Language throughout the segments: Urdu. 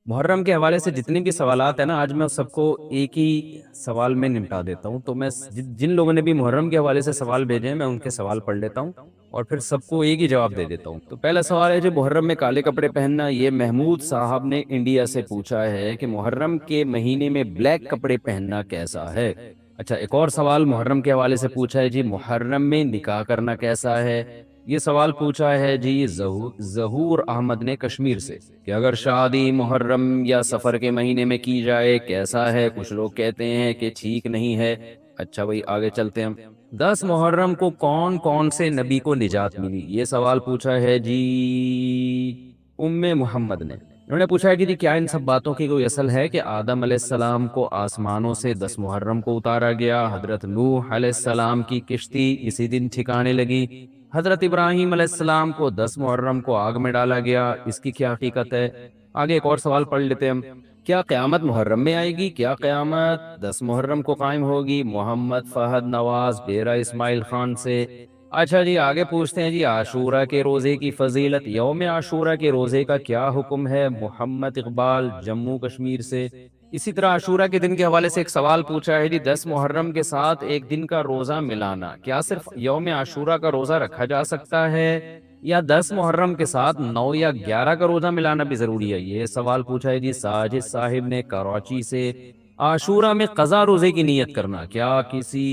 محرم کے حوالے سے جتنے بھی سوالات ہیں نا، آج میں سب کو ایک ہی سوال میں نمٹا دیتا ہوں. تو میں جن لوگوں نے بھی محرم کے حوالے سے سوال بھیجے ہیں، میں ان کے سوال پڑھ لیتا ہوں اور پھر سب کو ایک ہی جواب دے دیتا ہوں. تو پہلا سوال ہے جو محرم میں کالے کپڑے پہننا، یہ محمود صاحب نے انڈیا سے پوچھا ہے کہ محرم کے مہینے میں بلیک کپڑے پہننا کیسا ہے. اچھا، ایک اور سوال محرم کے حوالے سے پوچھا ہے جی محرم میں نکاح کرنا کیسا ہے. یہ سوال پوچھا ہے جی ظہور احمد نے کشمیر سے کہ اگر شادی محرم یا سفر کے مہینے میں کی جائے کیسا ہے. کچھ لوگ کہتے ہیں کہ ٹھیک نہیں ہے. اچھا بھائی آگے چلتے ہیں ہم. 10 محرم کو کون کون سے نبی کو نجات ملی. یہ سوال پوچھا ہے جی ام محمد نے. انہوں نے پوچھا ہے کہ جی کیا ان سب باتوں کی کوئی اصل ہے کہ آدم علیہ السلام کو آسمانوں سے 10 محرم کو اتارا گیا، حضرت نوح علیہ السلام کی کشتی اسی دن ٹھکانے لگی، حضرت ابراہیم علیہ السلام کو 10 محرم کو آگ میں ڈالا گیا، اس کی کیا حقیقت ہے. آگے ایک اور سوال پڑھ لیتے ہیں ہم. کیا قیامت محرم میں آئے گی؟ کیا قیامت 10 محرم کو قائم ہوگی؟ محمد فہد نواز ڈیرہ اسماعیل خان سے. اچھا جی آگے پوچھتے ہیں جی عاشورہ کے روزے کی فضیلت، یوم عاشورہ کے روزے کا کیا حکم ہے؟ محمد اقبال جموں کشمیر سے. اسی طرح عاشورہ کے دن کے حوالے سے ایک سوال پوچھا ہے جی 10 محرم کے ساتھ ایک دن کا روزہ ملانا، کیا صرف یوم عاشورہ کا روزہ رکھا جا سکتا ہے یا 10 محرم کے ساتھ 9 یا 11 کا روزہ ملانا بھی ضروری ہے؟ یہ سوال پوچھا ہے جی ساجد صاحب نے کراچی سے. عاشورہ میں قضا روزے کی نیت کرنا، کیا کسی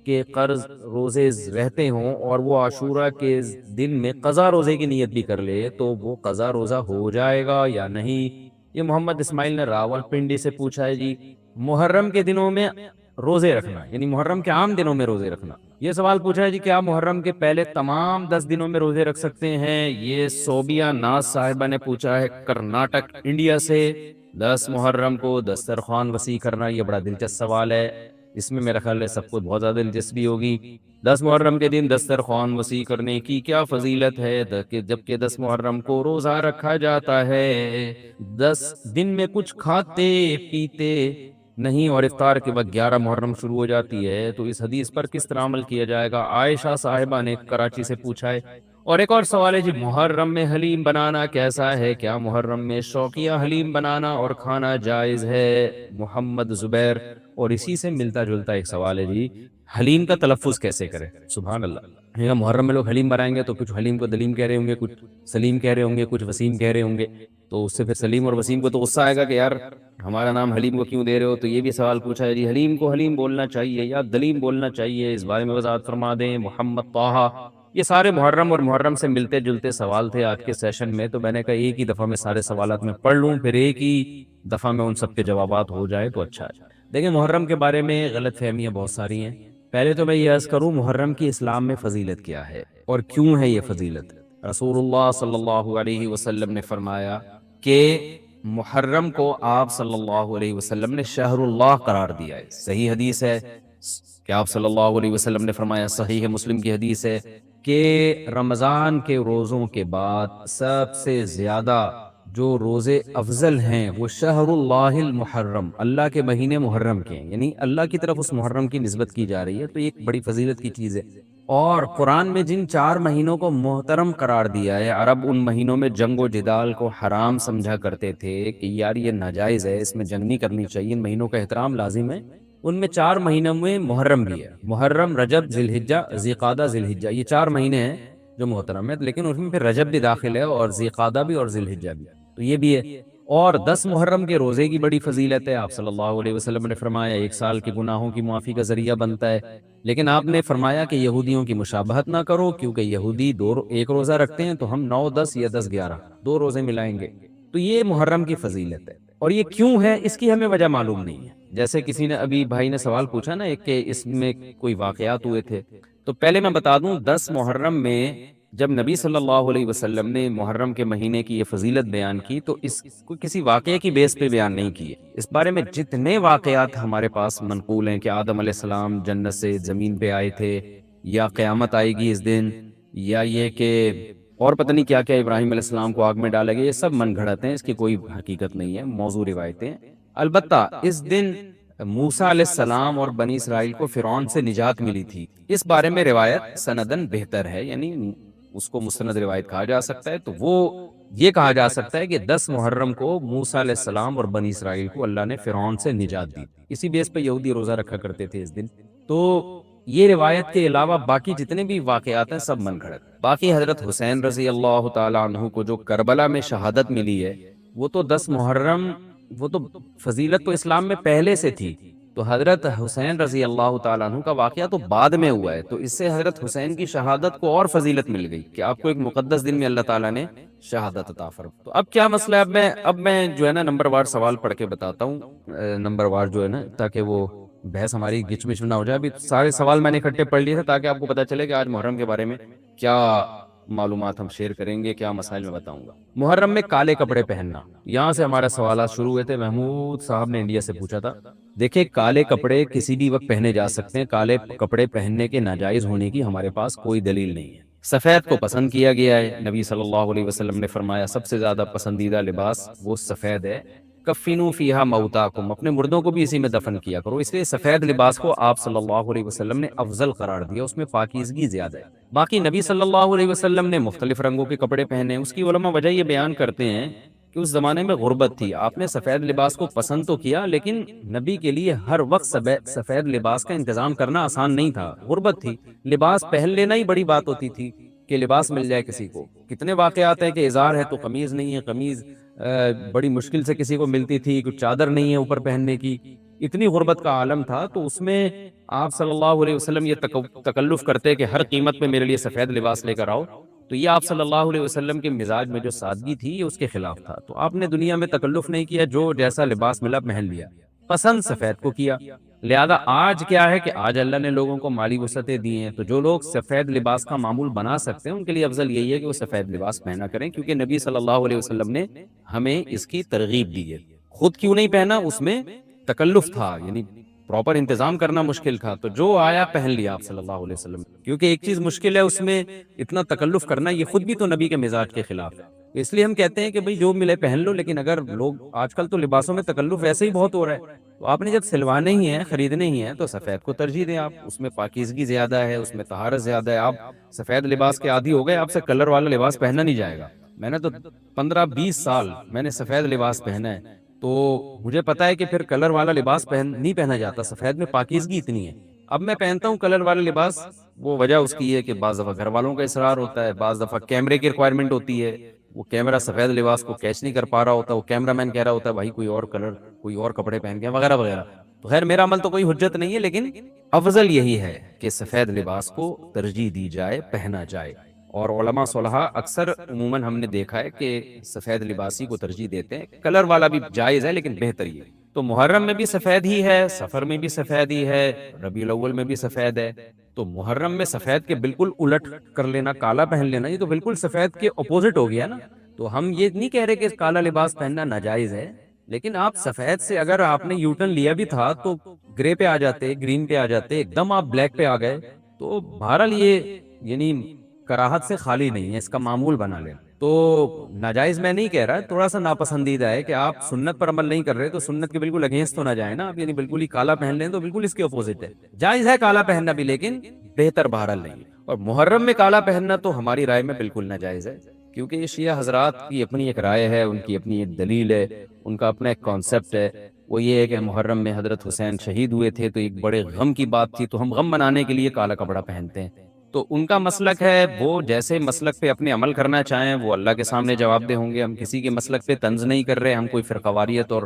کے قرض روزے رہتے ہوں اور وہ عاشورہ کے دن میں قضا روزے کی نیت بھی کر لے تو وہ قضا روزہ ہو جائے گا یا نہیں؟ یہ محمد اسماعیل نے راول پنڈی سے پوچھا ہے جی محرم کے دنوں میں روزے رکھنا، یعنی محرم کے عام دنوں میں روزے رکھنا. یہ سوال پوچھا ہے جی کیا محرم کے پہلے تمام 10 دنوں میں روزے رکھ سکتے ہیں؟ یہ صوبیہ ناز صاحبہ نے پوچھا ہے کرناٹک انڈیا سے. 10 محرم کو دسترخوان وسیع کرنا، یہ بڑا دلچسپ سوال ہے، اس میں میرا خیال ہے سب کو بہت زیادہ دلچسپی ہوگی. 10 محرم کے دن دسترخوان وسیع کرنے کی کیا فضیلت ہے جبکہ 10 محرم کو روزہ رکھا جاتا ہے؟ 10 دن میں کچھ کھاتے پیتے نہیں اور افطار کے وقت 11 محرم شروع ہو جاتی ہے، تو اس حدیث پر کس طرح عمل کیا جائے گا؟ عائشہ صاحبہ نے کراچی سے پوچھا ہے. اور ایک اور سوال ہے جی محرم میں حلیم بنانا کیسا ہے؟ کیا محرم میں شوقیہ حلیم بنانا اور کھانا جائز ہے؟ محمد زبیر. اور اسی سے ملتا جلتا ایک سوال ہے جی حلیم کا تلفظ کیسے کریں؟ سبحان اللہ، یہ محرم میں لوگ حلیم بنائیں گے تو کچھ حلیم کو دلیم کہہ رہے ہوں گے، کچھ سلیم کہہ رہے ہوں گے، کچھ وسیم کہہ رہے ہوں گے. تو اس سے پھر سلیم اور وسیم کو تو غصہ آئے گا کہ یار ہمارا نام حلیم کو کیوں دے رہے ہو. تو یہ بھی سوال پوچھا ہے جی حلیم کو حلیم بولنا چاہیے یا دلیم بولنا چاہیے، اس بارے میں وضاحت فرما دیں. محمد طاہا. یہ سارے محرم اور محرم سے ملتے جلتے سوال تھے آج کے سیشن میں، تو میں نے کہا ایک ہی دفعہ میں سارے سوالات میں پڑھ لوں، پھر ایک ہی دفعہ میں ان سب کے جوابات ہو جائے تو اچھا ہے. دیکھیں محرم کے بارے میں غلط فہمیاں بہت ساری ہیں. پہلے تو میں یہ عرض کروں محرم کی اسلام میں فضیلت کیا ہے اور کیوں ہے یہ فضیلت. رسول اللہ صلی اللہ علیہ وسلم نے فرمایا کہ محرم کو آپ صلی اللہ علیہ وسلم نے شہر اللہ قرار دیا ہے. صحیح حدیث ہے کہ آپ صلی اللہ علیہ وسلم نے فرمایا، صحیح مسلم کی حدیث ہے کہ رمضان کے روزوں کے بعد سب سے زیادہ جو روزے افضل ہیں وہ شہر اللہ المحرم، اللہ کے مہینے محرم کے ہیں، یعنی اللہ کی طرف اس محرم کی نسبت کی جا رہی ہے، تو یہ ایک بڑی فضیلت کی چیز ہے. اور قرآن میں جن 4 مہینوں کو محترم قرار دیا ہے، عرب ان مہینوں میں جنگ و جدال کو حرام سمجھا کرتے تھے کہ یار یہ ناجائز ہے، اس میں جنگ نہیں کرنی چاہیے، ان مہینوں کا احترام لازم ہے. ان میں 4 مہینوں میں محرم بھی ہے، محرم، رجب، ذی الحجہ، ذی قعدہ، ذی الحجہ، یہ 4 مہینے ہیں جو محترم ہے، لیکن اس میں پھر رجب بھی داخل ہے اور ذی قعدہ بھی اور ذی الحجہ بھی، تو یہ بھی ہے. اور 10 محرم کے روزے کی بڑی فضیلت ہے. آپ صلی اللہ علیہ وسلم نے فرمایا 1 سال کے گناہوں کی معافی کا ذریعہ بنتا ہے. لیکن آپ نے فرمایا کہ یہودیوں کی مشابہت نہ کرو، کیونکہ یہودی ایک روزہ رکھتے ہیں تو ہم 9 10 یا 10 11 2 روزے ملائیں گے. تو یہ محرم کی فضیلت ہے. اور یہ کیوں ہے اس کی ہمیں وجہ معلوم نہیں ہے. جیسے کسی نے ابھی بھائی نے سوال پوچھا نا ایک کہ اس میں کوئی واقعات ہوئے تھے، تو پہلے میں بتا دوں 10 محرم میں جب نبی صلی اللہ علیہ وسلم نے محرم کے مہینے کی یہ فضیلت بیان کی تو اس کو کسی واقعے کی بیس پہ بیان نہیں کی ہے. اس بارے میں جتنے واقعات ہمارے پاس منقول ہیں کہ آدم علیہ السلام جنت سے زمین پہ آئے تھے، یا قیامت آئے گی اس دن، یا یہ کہ اور پتہ نہیں کیا کیا ابراہیم علیہ السلام کو آگ میں ڈالا گیا، یہ سب من گھڑت ہیں، اس کی کوئی حقیقت نہیں ہے، موضوع روایتیں. البتہ اس دن موسیٰ علیہ السلام اور بنی اسرائیل کو فرعون سے نجات ملی تھی، اس بارے میں روایت سندن بہتر ہے، یعنی اس کو مستند روایت کہا جا سکتا ہے. تو وہ یہ کہا جا سکتا ہے کہ 10 محرم کو موسیٰ علیہ السلام اور بنی اسرائیل کو اللہ نے فرعون سے نجات دی، اسی بیس پہ یہودی روزہ رکھا کرتے تھے اس دن۔ تو یہ روایت کے علاوہ باقی جتنے بھی واقعات ہیں سب من گھڑت۔ باقی حضرت حسین رضی اللہ تعالیٰ عنہ کو جو کربلا میں شہادت ملی ہے، وہ تو 10 محرم، وہ تو فضیلت تو اسلام میں پہلے سے تھی، تو حضرت حسین رضی اللہ تعالیٰ عنہ کا واقعہ تو بعد میں ہوا ہے، تو اس سے حضرت حسین کی شہادت کو اور فضیلت مل گئی کہ آپ کو ایک مقدس دن میں اللہ تعالیٰ نے شہادت عطا فرمائی۔ تو اب کیا مسئلہ ہے، اب میں جو ہے نا نمبر وار سوال پڑھ کے بتاتا ہوں، نمبر وار جو ہے نا، تاکہ وہ بحث ہماری گچ مچ نہ ہو جائے۔ ابھی سارے سوال میں نے اکٹھے پڑھ لیے تھے تاکہ آپ کو پتہ چلے کہ آج محرم کے بارے میں کیا معلومات ہم شیئر کریں گے، کیا مسائل میں بتاؤں گا۔ محرم میں کالے کپڑے پہننا، یہاں سے ہمارا سوالات شروع ہوئے تھے۔ محمود صاحب نے انڈیا سے پوچھا تھا۔ دیکھیں، کالے کپڑے کسی بھی وقت پہنے جا سکتے ہیں، کالے کپڑے پہننے کے ناجائز ہونے کی ہمارے پاس کوئی دلیل نہیں ہے۔ سفید کو پسند کیا گیا ہے، نبی صلی اللہ علیہ وسلم نے فرمایا سب سے زیادہ پسندیدہ لباس وہ سفید ہے۔ کفینو فیہا موتاکم، اپنے مردوں کو بھی اسی میں دفن کیا کرو، اس لیے سفید لباس کو آپ صلی اللہ علیہ وسلم نے افضل قرار دیا، اس میں پاکیزگی زیادہ ہے۔ باقی نبی صلی اللہ علیہ وسلم نے مختلف رنگوں کے کپڑے پہنے، اس کی علماء وجہ یہ بیان کرتے ہیں کہ اس زمانے میں غربت تھی، آپ نے سفید لباس کو پسند تو کیا، لیکن نبی کے لیے ہر وقت سفید لباس کا انتظام کرنا آسان نہیں تھا، غربت تھی، لباس پہن لینا ہی بڑی بات ہوتی تھی کہ لباس مل جائے کسی کو۔ کتنے واقعات ہیں کہ ازار ہے تو قمیض نہیں ہے، قمیض بڑی مشکل سے کسی کو ملتی تھی، کچھ چادر نہیں ہے اوپر پہننے کی، اتنی غربت کا عالم تھا، تو اس میں آپ صلی اللہ علیہ وسلم یہ تکلف کرتے کہ ہر قیمت پہ میرے لیے سفید لباس لے کر آؤ، تو یہ آپ صلی اللہ علیہ وسلم کے مزاج میں جو سادگی تھی یہ اس کے خلاف تھا۔ تو آپ نے دنیا میں تکلف نہیں کیا، جو جیسا لباس ملا پہن لیا، پسند سفید کو کیا۔ لہذا آج کیا ہے کہ آج اللہ نے لوگوں کو مالی وسعتیں دی ہیں، تو جو لوگ سفید لباس کا معمول بنا سکتے ہیں ان کے لیے افضل یہی ہے کہ وہ سفید لباس پہنا کریں، کیونکہ نبی صلی اللہ علیہ وسلم نے ہمیں اس کی ترغیب دی ہے۔ خود کیوں نہیں پہنا، اس میں تکلف تھا، یعنی پراپر انتظام کرنا مشکل تھا، تو جو آیا پہن لیا آپ صلی اللہ علیہ وسلم، کیونکہ ایک چیز مشکل ہے اس میں اتنا تکلف کرنا، یہ خود بھی تو نبی کے مزاج کے خلاف ہے۔ اس لیے ہم کہتے ہیں کہ بھئی جو ملے پہن لو، لیکن اگر لوگ آج کل تو لباسوں میں تکلف ویسے ہی بہت ہو رہا ہے، تو آپ نے جب سلوانے ہی ہیں، خریدنے ہی ہیں، تو سفید کو ترجیح دیں آپ، اس میں پاکیزگی زیادہ ہے، اس میں طہارت زیادہ ہے۔ آپ سفید لباس کے عادی ہو گئے، آپ سے کلر والا لباس پہنا نہیں جائے گا۔ میں نے تو 15-20 سال میں نے سفید لباس پہنا ہے، تو مجھے پتا ہے کہ پھر کلر والا لباس نہیں پہنا جاتا، سفید میں پاکیزگی اتنی ہے۔ اب میں پہنتا ہوں کلر والا لباس، وہ وجہ اس کی ہے کہ بعض دفعہ گھر والوں کا اصرار ہوتا ہے، بعض دفعہ کیمرے کی ریکوائرمنٹ ہوتی ہے، وہ کیمرہ سفید لباس کو کیچ نہیں کر پا رہا ہوتا، وہ کیمرہ مین کہہ رہا ہوتا ہے بھائی کوئی اور کلر، کوئی اور کپڑے پہن کے وغیرہ وغیرہ۔ تو خیر میرا عمل تو کوئی حجت نہیں ہے، لیکن افضل یہی ہے کہ سفید لباس کو ترجیح دی جائے، پہنا جائے، اور علماء صلحاء اکثر عموماً ہم نے دیکھا ہے کہ سفید لباسی کو ترجیح دیتے ہیں، کلر والا بھی جائز ہے لیکن بہتر یہ۔ تو محرم میں بھی سفید ہی ہے، سفر میں بھی سفید ہی ہے، ربیع الاول میں بھی سفید ہے، تو محرم میں سفید کے بالکل الٹ کر لینا، کالا پہن لینا، یہ تو بالکل سفید کے اپوزٹ ہو گیا نا۔ تو ہم یہ نہیں کہہ رہے کہ کالا لباس پہننا ناجائز ہے، لیکن آپ سفید سے اگر آپ نے یوٹرن لیا بھی تھا تو گرے پہ آ جاتے، گرین پہ آ جاتے، ایک دم آپ بلیک پہ آ گئے، تو بہرحال یہ یعنی کراہت سے خالی نہیں ہے، اس کا معمول بنا لیں۔ تو ناجائز میں نہیں کہہ رہا، تھوڑا سا ناپسندیدہ ہے کہ آپ سنت پر عمل نہیں کر رہے، تو سنت کے بالکل اگینسٹ تو نہ جائیں نا آپ، یعنی بالکل ہی کالا پہن لیں تو بالکل اس کے اپوزٹ ہے۔ جائز ہے کالا پہننا بھی، لیکن بہتر بہرحال نہیں۔ اور محرم میں کالا پہننا تو ہماری رائے میں بالکل ناجائز ہے، کیونکہ یہ شیعہ حضرات کی اپنی ایک رائے ہے، ان کی اپنی ایک دلیل ہے، ان کا اپنا ایک کانسیپٹ ہے، وہ یہ ہے کہ محرم میں حضرت حسین شہید ہوئے تھے، تو ایک بڑے غم کی بات تھی، تو ہم غم منانے کے لیے کالا کپڑا پہنتے ہیں۔ تو ان کا مسلک ہے، وہ جیسے مسلک پہ اپنے عمل کرنا چاہیں وہ اللہ کے سامنے جواب دہ ہوں گے۔ ہم کسی کے مسلک پہ طنز نہیں کر رہے، ہم کوئی فرقواریت اور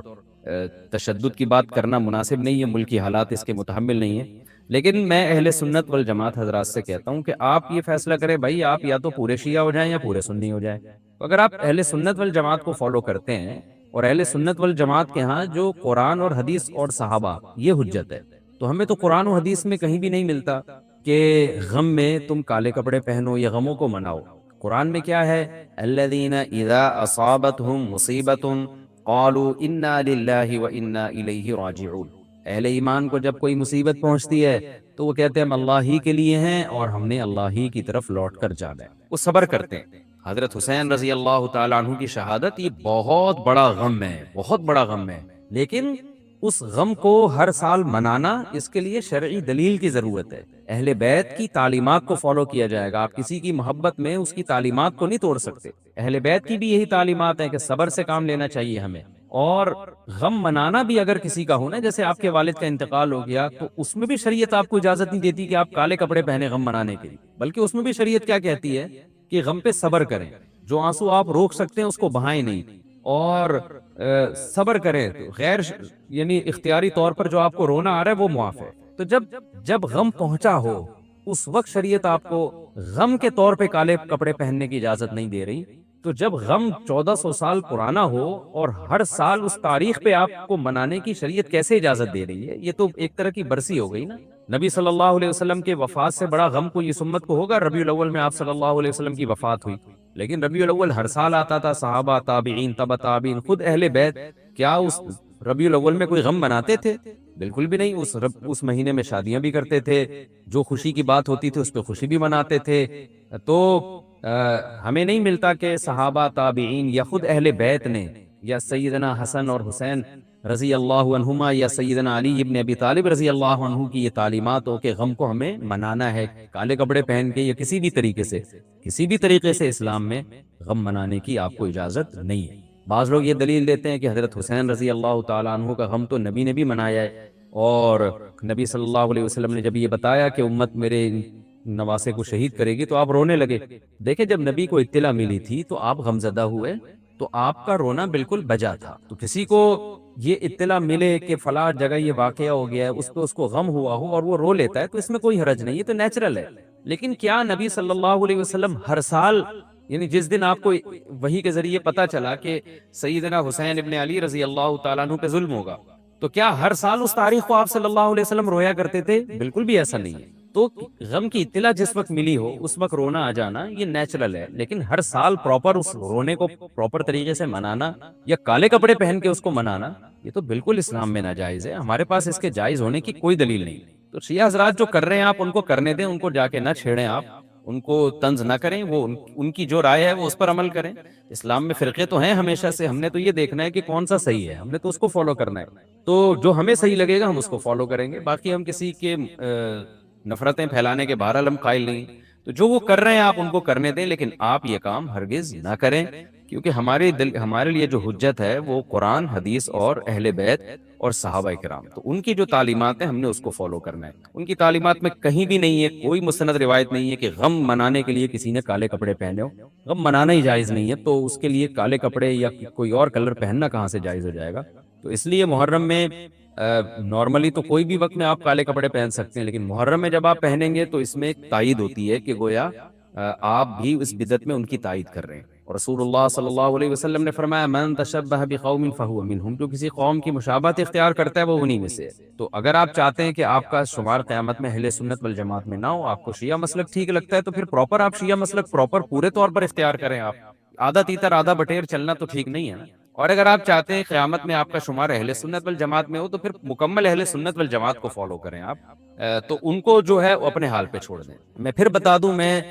تشدد کی بات کرنا مناسب نہیں ہے، ملکی حالات اس کے متحمل نہیں ہیں۔ لیکن میں اہل سنت والجماعت حضرات سے کہتا ہوں کہ آپ یہ فیصلہ کریں بھائی، آپ یا تو پورے شیعہ ہو جائیں یا پورے سنی ہو جائیں۔ اگر آپ اہل سنت والجماعت کو فالو کرتے ہیں، اور اہل سنت والجماعت کے ہاں جو قرآن اور حدیث اور صحابہ یہ حجت ہے، تو ہمیں تو قرآن و حدیث میں کہیں بھی نہیں ملتا کہ غم میں تم کالے کپڑے پہنو یا غموں کو مناؤ۔ قرآن میں کیا ہے؟ الذین اذا اصابتہم مصیبۃ قالوا انا للہ وانا الیہ راجعون، اہل ایمان کو جب کوئی مصیبت پہنچتی ہے تو وہ کہتے ہیں ہم اللہ ہی کے لیے ہیں اور ہم نے اللہ ہی کی طرف لوٹ کر جانا ہے، وہ صبر کرتے ہیں۔ حضرت حسین رضی اللہ تعالیٰ عنہ کی شہادت یہ بہت بڑا غم ہے، بہت بڑا غم ہے، لیکن اس غم کو ہر سال منانا، اس کے لیے شرعی دلیل کی ضرورت ہے۔ اہل بیت کی تعلیمات کو فالو کیا جائے گا، آپ کسی کی محبت میں اس کی تعلیمات کو نہیں توڑ سکتے۔ اہل بیت کی بھی یہی تعلیمات ہیں کہ صبر سے کام لینا چاہیے ہمیں، اور غم منانا بھی اگر کسی کا ہونا، جیسے آپ کے والد کا انتقال ہو گیا، تو اس میں بھی شریعت آپ کو اجازت نہیں دیتی کہ آپ کالے کپڑے پہنے غم منانے کے لیے، بلکہ اس میں بھی شریعت کیا کہتی ہے کہ غم پہ صبر کریں، جو آنسو آپ روک سکتے ہیں اس کو بہائیں نہیں، اور صبر کریں، تو یعنی اختیاری طور پر جو آپ کو رونا آ رہا ہے وہ معاف ہے۔ تو جب غم پہنچا ہو، اس وقت شریعت آپ کو غم کے طور پہ کالے کپڑے پہننے کی اجازت نہیں دے رہی۔ تو جب غم 1400 سال پرانا ہو اور ہر سال اس تاریخ پہ آپ کو منانے کی شریعت کیسے اجازت دے رہی ہے؟ یہ تو ایک طرح کی برسی ہو گئی نا۔ نبی صلی اللہ علیہ وسلم کے وفات سے بڑا غم کوئی اس امت کو ہوگا؟ ربیع الاول میں آپ صلی اللہ علیہ وسلم کی وفات ہوئی، لیکن ربیع الاول ہر سال آتا تھا، صحابہ، تابعین، تبع تابعین، خود اہل بیت کیا اس ربیع الاول میں کوئی غم مناتے تھے؟ بالکل بھی نہیں۔ اس مہینے میں شادیاں بھی کرتے تھے، جو خوشی کی بات ہوتی تھی اس پہ خوشی بھی مناتے تھے۔ تو ہمیں نہیں ملتا کہ صحابہ، تابعین یا خود اہل بیت نے، یا سیدنا حسن اور حسین رضی اللہ عنہما، یا سیدنا علی ابن ابی طالب رضی اللہ عنہ کی یہ تعلیمات ہو کہ غم کو ہمیں منانا ہے کالے کپڑے پہن کے یا کسی بھی طریقے سے اسلام میں غم منانے کی آپ کو اجازت نہیں ہے۔ بعض لوگ یہ دلیل دیتے ہیں کہ حضرت حسین رضی اللہ تعالیٰ عنہ کا غم تو نبی نے بھی منایا ہے، اور نبی صلی اللہ علیہ وسلم نے جب یہ بتایا کہ امت میرے نواسے کو شہید کرے گی تو آپ رونے لگے۔ دیکھیں، جب نبی کو اطلاع ملی تھی تو آپ غمزدہ ہوئے، تو آپ کا رونا بالکل بجا تھا۔ تو کسی کو یہ اطلاع ملے کہ فلاں جگہ یہ واقعہ ہو گیا ہے، اس کو غم ہوا ہو اور وہ رو لیتا ہے، تو اس میں کوئی حرج نہیں، یہ تو نیچرل ہے۔ لیکن کیا نبی صلی اللہ علیہ وسلم ہر سال، یعنی جس دن آپ کو وحی کے ذریعے پتا چلا کہ سیدنا حسین ابن علی رضی اللہ تعالیٰ عنہ پہ ظلم ہوگا، تو کیا ہر سال اس تاریخ کو آپ صلی اللہ علیہ وسلم رویا کرتے تھے؟ بالکل بھی ایسا نہیں ہے۔ تو غم کی اطلاع جس وقت ملی ہو اس وقت رونا آ جانا یہ نیچرل ہے، لیکن ہر سال پراپر اس رونے کو پراپر طریقے سے منانا یا کالے کپڑے پہن کے اس کو منانا، یہ تو بالکل اسلام میں ناجائز ہے۔ ہمارے پاس اس کے جائز ہونے کی کوئی دلیل نہیں۔ تو شیعہ حضرات جو کر رہے ہیں آپ ان کو کرنے دیں، ان کو جا کے نہ چھیڑیں، آپ ان کو طنز نہ کریں، وہ ان کی جو رائے ہے وہ اس پر عمل کریں۔ اسلام میں فرقے تو ہیں ہمیشہ سے، ہم نے تو یہ دیکھنا ہے کہ کون سا صحیح ہے، ہم نے تو اس کو فالو کرنا ہے۔ تو جو ہمیں صحیح لگے گا ہم اس کو فالو کریں گے، باقی ہم کسی کے نفرتیں پھیلانے کے بہرحال ہم قائل نہیں۔ تو جو وہ کر رہے ہیں آپ ان کو کرنے دیں، لیکن آپ یہ کام ہرگز نہ کریں، کیونکہ ہمارے لیے جو حجت ہے وہ قرآن، حدیث اور اہل بیت اور صحابہ کرام، تو ان کی جو تعلیمات ہیں ہم نے اس کو فالو کرنا ہے۔ ان کی تعلیمات میں کہیں بھی نہیں ہے، کوئی مستند روایت نہیں ہے کہ غم منانے کے لیے کسی نے کالے کپڑے پہنے ہو۔ غم منانا ہی جائز نہیں ہے، تو اس کے لیے کالے کپڑے یا کوئی اور کلر پہننا کہاں سے جائز ہو جائے گا؟ تو اس لیے محرم میں نارملی تو کوئی بھی وقت میں آپ کالے کپڑے پہن سکتے ہیں، لیکن محرم میں جب آپ پہنیں گے تو اس میں ایک تائید ہوتی ہے کہ گویا آپ بھی اس بدعت میں ان کی تائید کر رہے ہیں۔ اور رسول اللہ صلی اللہ علیہ وسلم نے فرمایا من تشبہ بقوم فہو منہم، جو کسی قوم کی مشابہت اختیار کرتا ہے وہ انہی میں سے ہے۔ تو اگر آپ چاہتے ہیں کہ آپ کا شمار قیامت میں اہل سنت والجماعت میں نہ ہو، آپ کو شیعہ مسلک ٹھیک لگتا ہے، تو پھر پراپر آپ شیعہ مسلک پراپر پورے طور پر اختیار کریں۔ آپ آدھا تیتر آدھا بٹیر چلنا تو ٹھیک نہیں ہے نا۔ اور اگر آپ چاہتے ہیں قیامت میں آپ کا شمار اہل سنت والجماعت میں ہو، تو پھر مکمل اہل سنت والجماعت کو فالو کریں آپ، تو ان کو جو ہے وہ اپنے حال پہ چھوڑ دیں۔ میں پھر بتا دوں، میں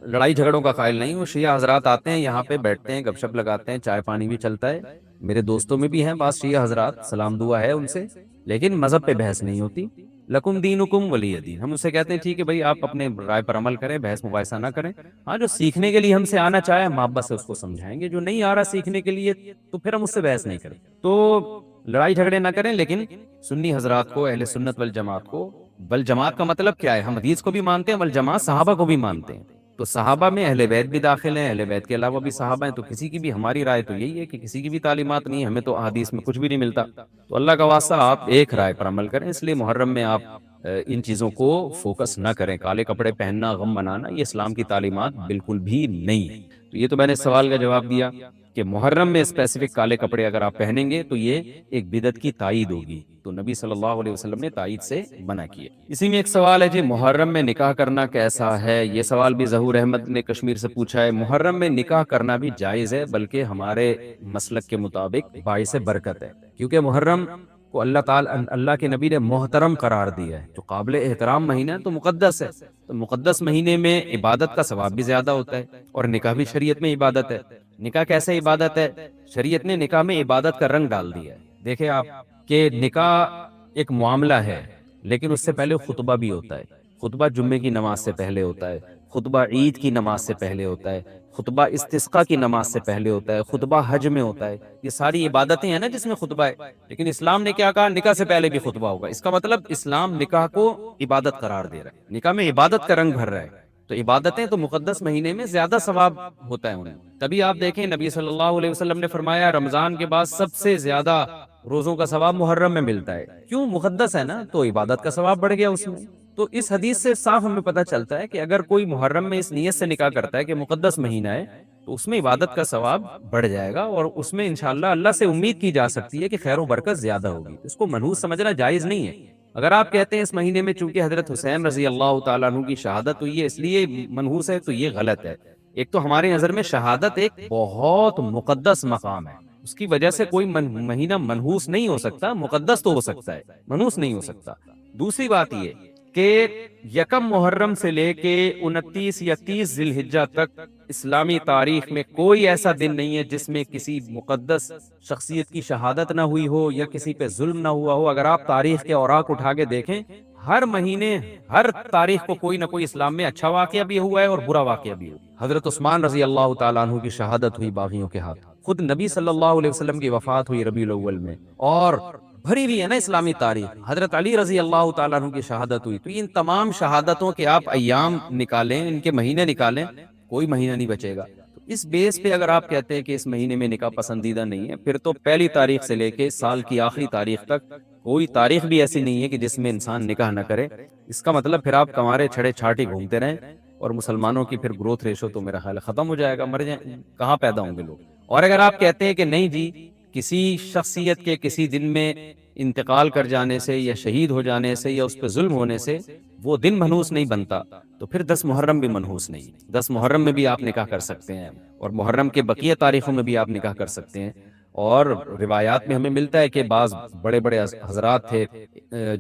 لڑائی جھگڑوں کا قائل نہیں ہوں۔ شیعہ حضرات آتے ہیں یہاں پہ، بیٹھتے ہیں، گپ شپ لگاتے ہیں، چائے پانی بھی چلتا ہے، میرے دوستوں میں بھی ہیں بعض شیعہ حضرات، سلام دعا ہے ان سے، لیکن مذہب پہ بحث نہیں ہوتی۔ لکم دینکم ولی دین، ہم اسے کہتے ہیں ٹھیک ہے بھائی، آپ اپنے رائے پر عمل کریں، بحث مباحثہ نہ کریں۔ ہاں، جو سیکھنے کے لیے ہم سے آنا چاہے ہم محبت سے اس کو سمجھائیں گے، جو نہیں آ رہا سیکھنے کے لیے تو پھر ہم اس سے بحث نہیں کریں۔ تو لڑائی جھگڑے نہ کریں، لیکن سنی حضرات کو، اہل سنت والجماعت کو، والجماعت کا مطلب کیا ہے؟ ہم حدیث کو بھی مانتے ہیں، والجماعت صحابہ کو بھی مانتے ہیں، تو صحابہ میں اہل بیت بھی داخل ہیں، اہل بیت کے علاوہ بھی صحابہ ہیں، تو کسی کی بھی، ہماری رائے تو یہی ہے کہ کسی کی بھی تعلیمات نہیں ہے، ہمیں تو احادیث میں کچھ بھی نہیں ملتا۔ تو اللہ کا واسطہ آپ ایک رائے پر عمل کریں، اس لیے محرم میں آپ ان چیزوں کو فوکس نہ کریں۔ کالے کپڑے پہننا، غم منانا، یہ اسلام کی تعلیمات بالکل بھی نہیں ہے۔ تو یہ تو میں نے سوال کا جواب دیا کہ محرم میں اسپیسیفک کالے کپڑے اگر آپ پہنیں گے تو یہ ایک بدعت کی تائید ہوگی، تو نبی صلی اللہ علیہ وسلم نے تائید سے منع کیا۔ اسی میں ایک سوال ہے جی، محرم میں نکاح کرنا کیسا ہے؟ یہ سوال بھی ظہور احمد نے کشمیر سے پوچھا ہے۔ محرم میں نکاح کرنا بھی جائز ہے، بلکہ ہمارے مسلک کے مطابق باعث برکت ہے، کیونکہ محرم کو اللہ کے نبی نے محترم قرار دیا ہے، جو قابل احترام مہینہ ہے تو مقدس ہے، تو مقدس مہینے میں عبادت کا ثواب بھی زیادہ ہوتا ہے، اور نکاح بھی شریعت میں عبادت ہے۔ نکاح کیسے عبادت ہے؟ شریعت نے نکاح میں عبادت کا رنگ ڈال دیا ہے۔ دیکھیں آپ کہ نکاح ایک معاملہ ہے، لیکن اس سے پہلے خطبہ بھی ہوتا ہے۔ خطبہ جمعے کی نماز سے پہلے ہوتا ہے، خطبہ عید کی نماز سے پہلے ہوتا ہے، خطبہ استسقاء کی نماز سے پہلے ہوتا ہے، خطبہ حج میں ہوتا ہے۔ یہ ساری عبادتیں ہیں نا جس میں خطبہ ہے، لیکن اسلام نے کیا کہا؟ نکاح سے پہلے بھی خطبہ ہوگا۔ اس کا مطلب اسلام نکاح کو عبادت قرار دے رہا ہے، نکاح میں عبادت کا رنگ بھر رہا ہے۔ تو عبادتیں تو مقدس مہینے میں زیادہ ثواب ہوتا ہے انہیں۔ تبھی آپ دیکھیں نبی صلی اللہ علیہ وسلم نے فرمایا رمضان کے بعد سب سے زیادہ روزوں کا ثواب محرم میں ملتا ہے۔ کیوں؟ مقدس ہے نا، تو عبادت کا ثواب بڑھ گیا اس میں۔ تو اس حدیث سے صاف ہمیں پتہ چلتا ہے کہ اگر کوئی محرم میں اس نیت سے نکاح کرتا ہے کہ مقدس مہینہ ہے، تو اس میں عبادت کا ثواب بڑھ جائے گا، اور اس میں انشاءاللہ اللہ سے امید کی جا سکتی ہے کہ خیر و برکت زیادہ ہوگی۔ اس کو منحوس سمجھنا جائز نہیں ہے۔ اگر آپ کہتے ہیں اس مہینے میں چونکہ حضرت حسین رضی اللہ تعالیٰ عنہ کی شہادت ہوئی ہے اس لیے منحوس ہے، تو یہ غلط ہے۔ ایک تو ہماری نظر میں شہادت ایک بہت مقدس مقام ہے، اس کی وجہ سے کوئی مہینہ منحوس نہیں ہو سکتا، مقدس تو ہو سکتا ہے، منحوس نہیں ہو سکتا۔ دوسری بات یہ کہ یکم محرم سے لے کے 29 یا 30 ذی الحجہ تک اسلامی تاریخ میں کوئی ایسا دن نہیں ہے جس میں کسی مقدس شخصیت کی شہادت نہ ہوئی ہو یا کسی پہ ظلم نہ ہوا ہو۔ اگر آپ تاریخ کے اوراق اٹھا کے دیکھیں، ہر مہینے ہر تاریخ کو کوئی نہ کوئی اسلام میں اچھا واقعہ بھی ہوا ہے اور برا واقعہ بھی ہوا۔ حضرت عثمان رضی اللہ تعالیٰ عنہ کی شہادت ہوئی باغیوں کے ہاتھ، خود نبی صلی اللہ علیہ وسلم کی وفات ہوئی ربیع الاول میں، اور بھری ہوئی ہے نا اسلامی تاریخ۔ حضرت علی رضی اللہ تعالیٰ عنہ کی شہادت ہوئی۔ تو ان تمام شہادتوں کے آپ ایام نکالیں، ان کے مہینے نکالیں، کوئی مہینہ نہیں بچے گا۔ تو اس بیس پہ اگر آپ کہتے ہیں کہ اس مہینے میں نکاح پسندیدہ نہیں ہے، پھر تو پہلی تاریخ سے لے کے سال کی آخری تاریخ تک کوئی تاریخ بھی ایسی نہیں ہے کہ جس میں انسان نکاح نہ کرے۔ اس کا مطلب پھر آپ کنوارے چھڑے چھاٹی گھومتے رہیں، اور مسلمانوں کی پھر گروتھ ریشو تو میرا خیال ہے ختم ہو جائے گا، مر جائیں، کہاں پیدا ہوں گے لوگ۔ اور اگر آپ کہتے ہیں کہ نہیں جی، کسی شخصیت کے کسی دن میں انتقال کر جانے سے یا شہید ہو جانے سے یا اس پہ ظلم ہونے سے وہ دن منحوس نہیں بنتا، تو پھر 10 محرم بھی منحوس نہیں۔ 10 محرم میں بھی آپ نکاح کر سکتے ہیں، اور محرم کے بقیہ تاریخوں میں بھی آپ نکاح کر سکتے ہیں۔ اور روایات میں ہمیں ملتا ہے کہ بعض بڑے بڑے حضرات تھے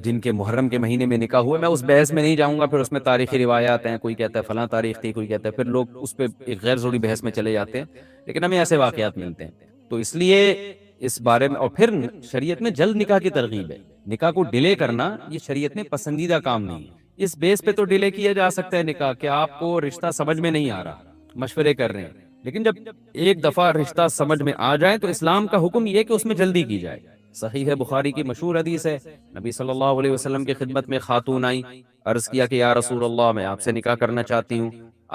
جن کے محرم کے مہینے میں نکاح ہوئے۔ میں اس بحث میں نہیں جاؤں گا، پھر اس میں تاریخی روایات ہیں، کوئی کہتا ہے فلاں تاریخ تھی، کوئی کہتا ہے، پھر لوگ اس پہ ایک غیر ضروری بحث میں چلے جاتے ہیں، لیکن ہمیں ایسے واقعات ملتے ہیں۔ تو اس لیے اس بارے میں، اور پھر شریعت میں جلد نکاح کی ترغیب ہے۔ نکاح کو ڈیلے کرنا یہ شریعت میں پسندیدہ کام نہیں ہے۔ اس بیس پہ تو ڈیلے کیا جا سکتا ہے نکاح کہ آپ کو رشتہ سمجھ میں نہیں آ رہا، مشورے کر رہے ہیں، لیکن جب ایک دفعہ رشتہ سمجھ میں آ جائے تو اسلام کا حکم یہ ہے کہ اس میں جلدی کی جائے۔ صحیح ہے، بخاری کی مشہور حدیث ہے، نبی صلی اللہ علیہ وسلم کی خدمت میں خاتون آئی، عرض کیا کہ یا رسول اللہ میں آپ سے نکاح کرنا چاہتی ہوں۔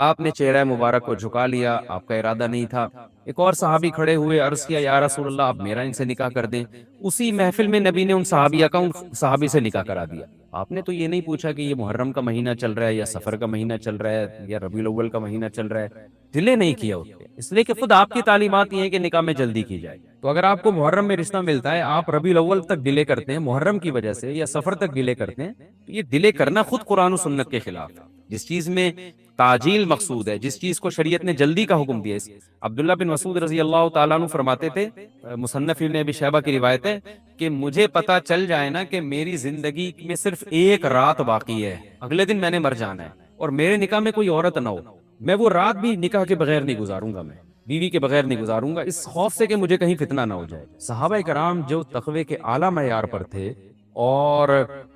آپ نے چہرہ مبارک کو جھکا لیا، آپ کا ارادہ نہیں تھا۔ ایک اور صحابی کھڑے ہوئے، عرض کیا یا رسول اللہ آپ میرا ان سے نکاح کر دیں۔ اسی محفل میں نبی نے ان صحابیہ کا ان صحابی سے نکاح کرا دیا۔ آپ نے تو یہ نہیں پوچھا کہ یہ محرم کا مہینہ چل رہا ہے یا سفر کا مہینہ چل رہا ہے یا ربیع الاول کا مہینہ چل رہا ہے، ڈیلے نہیں کیا اس پہ، اس لیے کہ خود آپ کی تعلیمات یہ ہیں کہ نکاح میں جلدی کی جائے۔ تو اگر آپ کو محرم میں رشتہ ملتا ہے، آپ ربیع الاول تک ڈیلے کرتے ہیں محرم کی وجہ سے یا سفر تک ڈیلے کرتے ہیں، تو یہ ڈیلے کرنا خود قرآن و سنت کے خلاف ہے۔ جس چیز میں تعجیل مقصود ہے، جس چیز کو شریعت نے جلدی کا حکم دیا ہے۔ عبداللہ بن مسعود رضی اللہ تعالیٰ عنہ فرماتے تھے، مصنف ابن ابی شیبہ کی روایت ہے کہ مجھے پتا چل جائے نا کہ میری زندگی میں صرف ایک رات باقی ہے، اگلے دن میں نے مر جانا ہے، اور میرے نکاح میں کوئی عورت نہ ہو، میں وہ رات بھی نکاح کے بغیر نہیں گزاروں گا، میں بیوی کے بغیر نہیں گزاروں گا، اس خوف سے کہ مجھے کہیں فتنہ نہ ہو جائے۔ صحابہ کرام جو تقوی کے اعلیٰ معیار پر تھے اور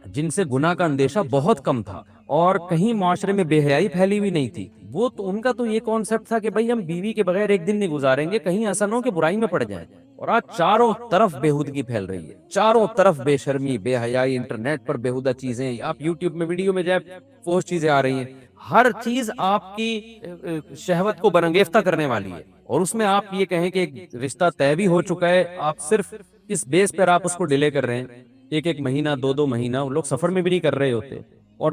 جن سے گناہ کا اندیشہ بہت کم تھا اور کہیں معاشرے میں بے حیائی پھیلی ہوئی نہیں تھی، وہ تو ان کا تو یہ کانسیپٹ تھا کہ بھائی ہم بیوی کے بغیر ایک دن نہیں گزاریں گے، کہیں ایسا نہ ہو کہ برائی میں پڑ جائیں۔ اور آج چاروں طرف بےہودگی پھیل رہی ہے، چاروں طرف بے شرمی، بے حیائی، انٹرنیٹ پر بےہودہ چیزیں، آپ یوٹیوب میں ویڈیو میں جائے فوش چیزیں آ رہی ہیں، ہر چیز آپ کی شہوت کو برانگیختہ کرنے والی ہے، اور اس میں آپ یہ کہیں کہ ایک رشتہ طے بھی ہو چکا ہے، آپ صرف اس بیس پر آپ اس کو ڈیلے کر رہے ہیں، ایک ایک مہینہ، دو دو مہینہ، لوگ سفر میں بھی نہیں کر رہے ہوتے، اور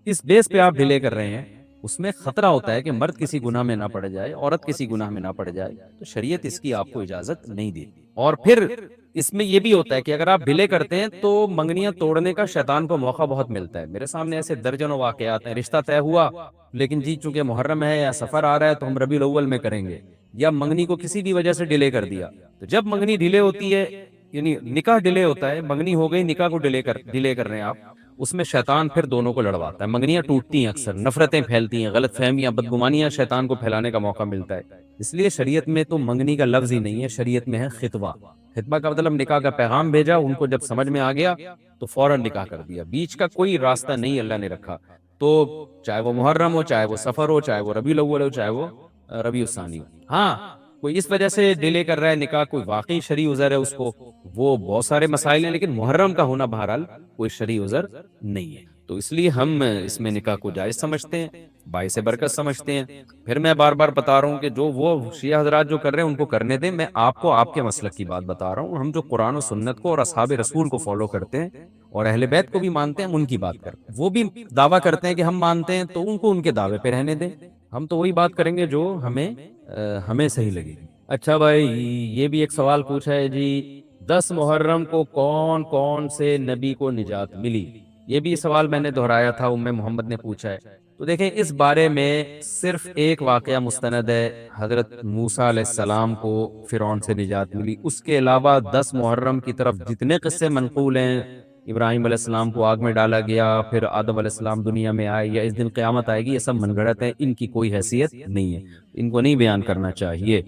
اس بیس پہ آپ ڈیلے کر رہے ہیں۔ اس میں خطرہ ہوتا ہے کہ مرد کسی گناہ میں نہ پڑ جائے، عورت کسی گناہ میں نہ پڑ جائے، تو شریعت اس کی آپ کو اجازت نہیں دیتی۔ اور پھر اس میں یہ بھی ہوتا ہے کہ اگر آپ ڈیلے کرتے ہیں تو منگنیاں توڑنے کا شیطان کو موقع بہت ملتا ہے۔ میرے سامنے ایسے درجنوں واقعات ہیں، رشتہ طے ہوا لیکن جی چونکہ محرم ہے یا سفر آ رہا ہے تو ہم ربیع الاول میں کریں گے، یا منگنی کو کسی بھی وجہ سے ڈیلے کر دیا، تو جب منگنی ڈیلے ہوتی ہے، یعنی نکاح ڈیلے ہوتا ہے، منگنی ہو گئی، نکاح کو ڈیلے کر رہے ہیں آپ، اس میں شیطان پھر دونوں کو لڑواتا ہے، منگنیاں ٹوٹتی ہیں، اکثر نفرتیں پھیلتی ہیں، غلط فہمیاں، بدگمانیاں شیطان کو پھیلانے کا موقع ملتا ہے۔ اس لیے شریعت میں تو منگنی کا لفظ ہی نہیں ہے، شریعت میں ہے خطبہ۔ خطبہ کا مطلب نکاح کا پیغام بھیجا، ان کو جب سمجھ میں آ گیا تو فوراً نکاح کر دیا، بیچ کا کوئی راستہ نہیں اللہ نے رکھا۔ تو چاہے وہ محرم ہو، چاہے وہ سفر ہو، چاہے وہ ربیع الاول ہو، چاہے وہ ربیع الثانی ہو۔ ہاں، کوئی اس وجہ سے ڈیلے کر رہا ہے نکاح، کوئی واقعی شرعی عذر ہے اس کو، وہ بہت سارے مسائل ہیں، لیکن محرم کا ہونا بہرحال کوئی شرعی عذر نہیں ہے۔ تو اس لیے ہم اس میں نکاح کو جائز سمجھتے ہیں، باعث برکت سمجھتے ہیں۔ پھر میں بار بار بتا رہا ہوں کہ جو وہ شیعہ حضرات جو کر رہے ہیں ان کو کرنے دیں، میں آپ کو آپ کے مسلک کی بات بتا رہا ہوں۔ ہم جو قرآن و سنت کو اور اصحاب رسول کو فالو کرتے ہیں اور اہل بیت کو بھی مانتے ہیں، ہم ان کی بات کرتے ہیں۔ وہ بھی دعویٰ کرتے ہیں کہ ہم مانتے ہیں، تو ان کو ان کے دعوے پہ رہنے دیں، ہم تو وہی بات کریں گے جو ہمیں صحیح لگے گی۔ اچھا بھائی، یہ بھی ایک سوال پوچھا ہے جی، 10 محرم کو کون کون سے نبی کو نجات ملی؟ یہ بھی سوال میں نے دہرایا تھا، ام محمد نے پوچھا ہے۔ تو دیکھیں، اس بارے میں صرف ایک واقعہ مستند ہے، حضرت موسیٰ علیہ السلام کو فرعون سے نجات ملی۔ اس کے علاوہ 10 محرم کی طرف جتنے قصے منقول ہیں، ابراہیم علیہ السلام کو آگ میں ڈالا گیا، پھر آدم علیہ السلام دنیا میں آئے، یا اس دن قیامت آئے گی، یہ سب من گھڑت ہے، ان کی کوئی حیثیت نہیں ہے، ان کو نہیں بیان کرنا چاہیے۔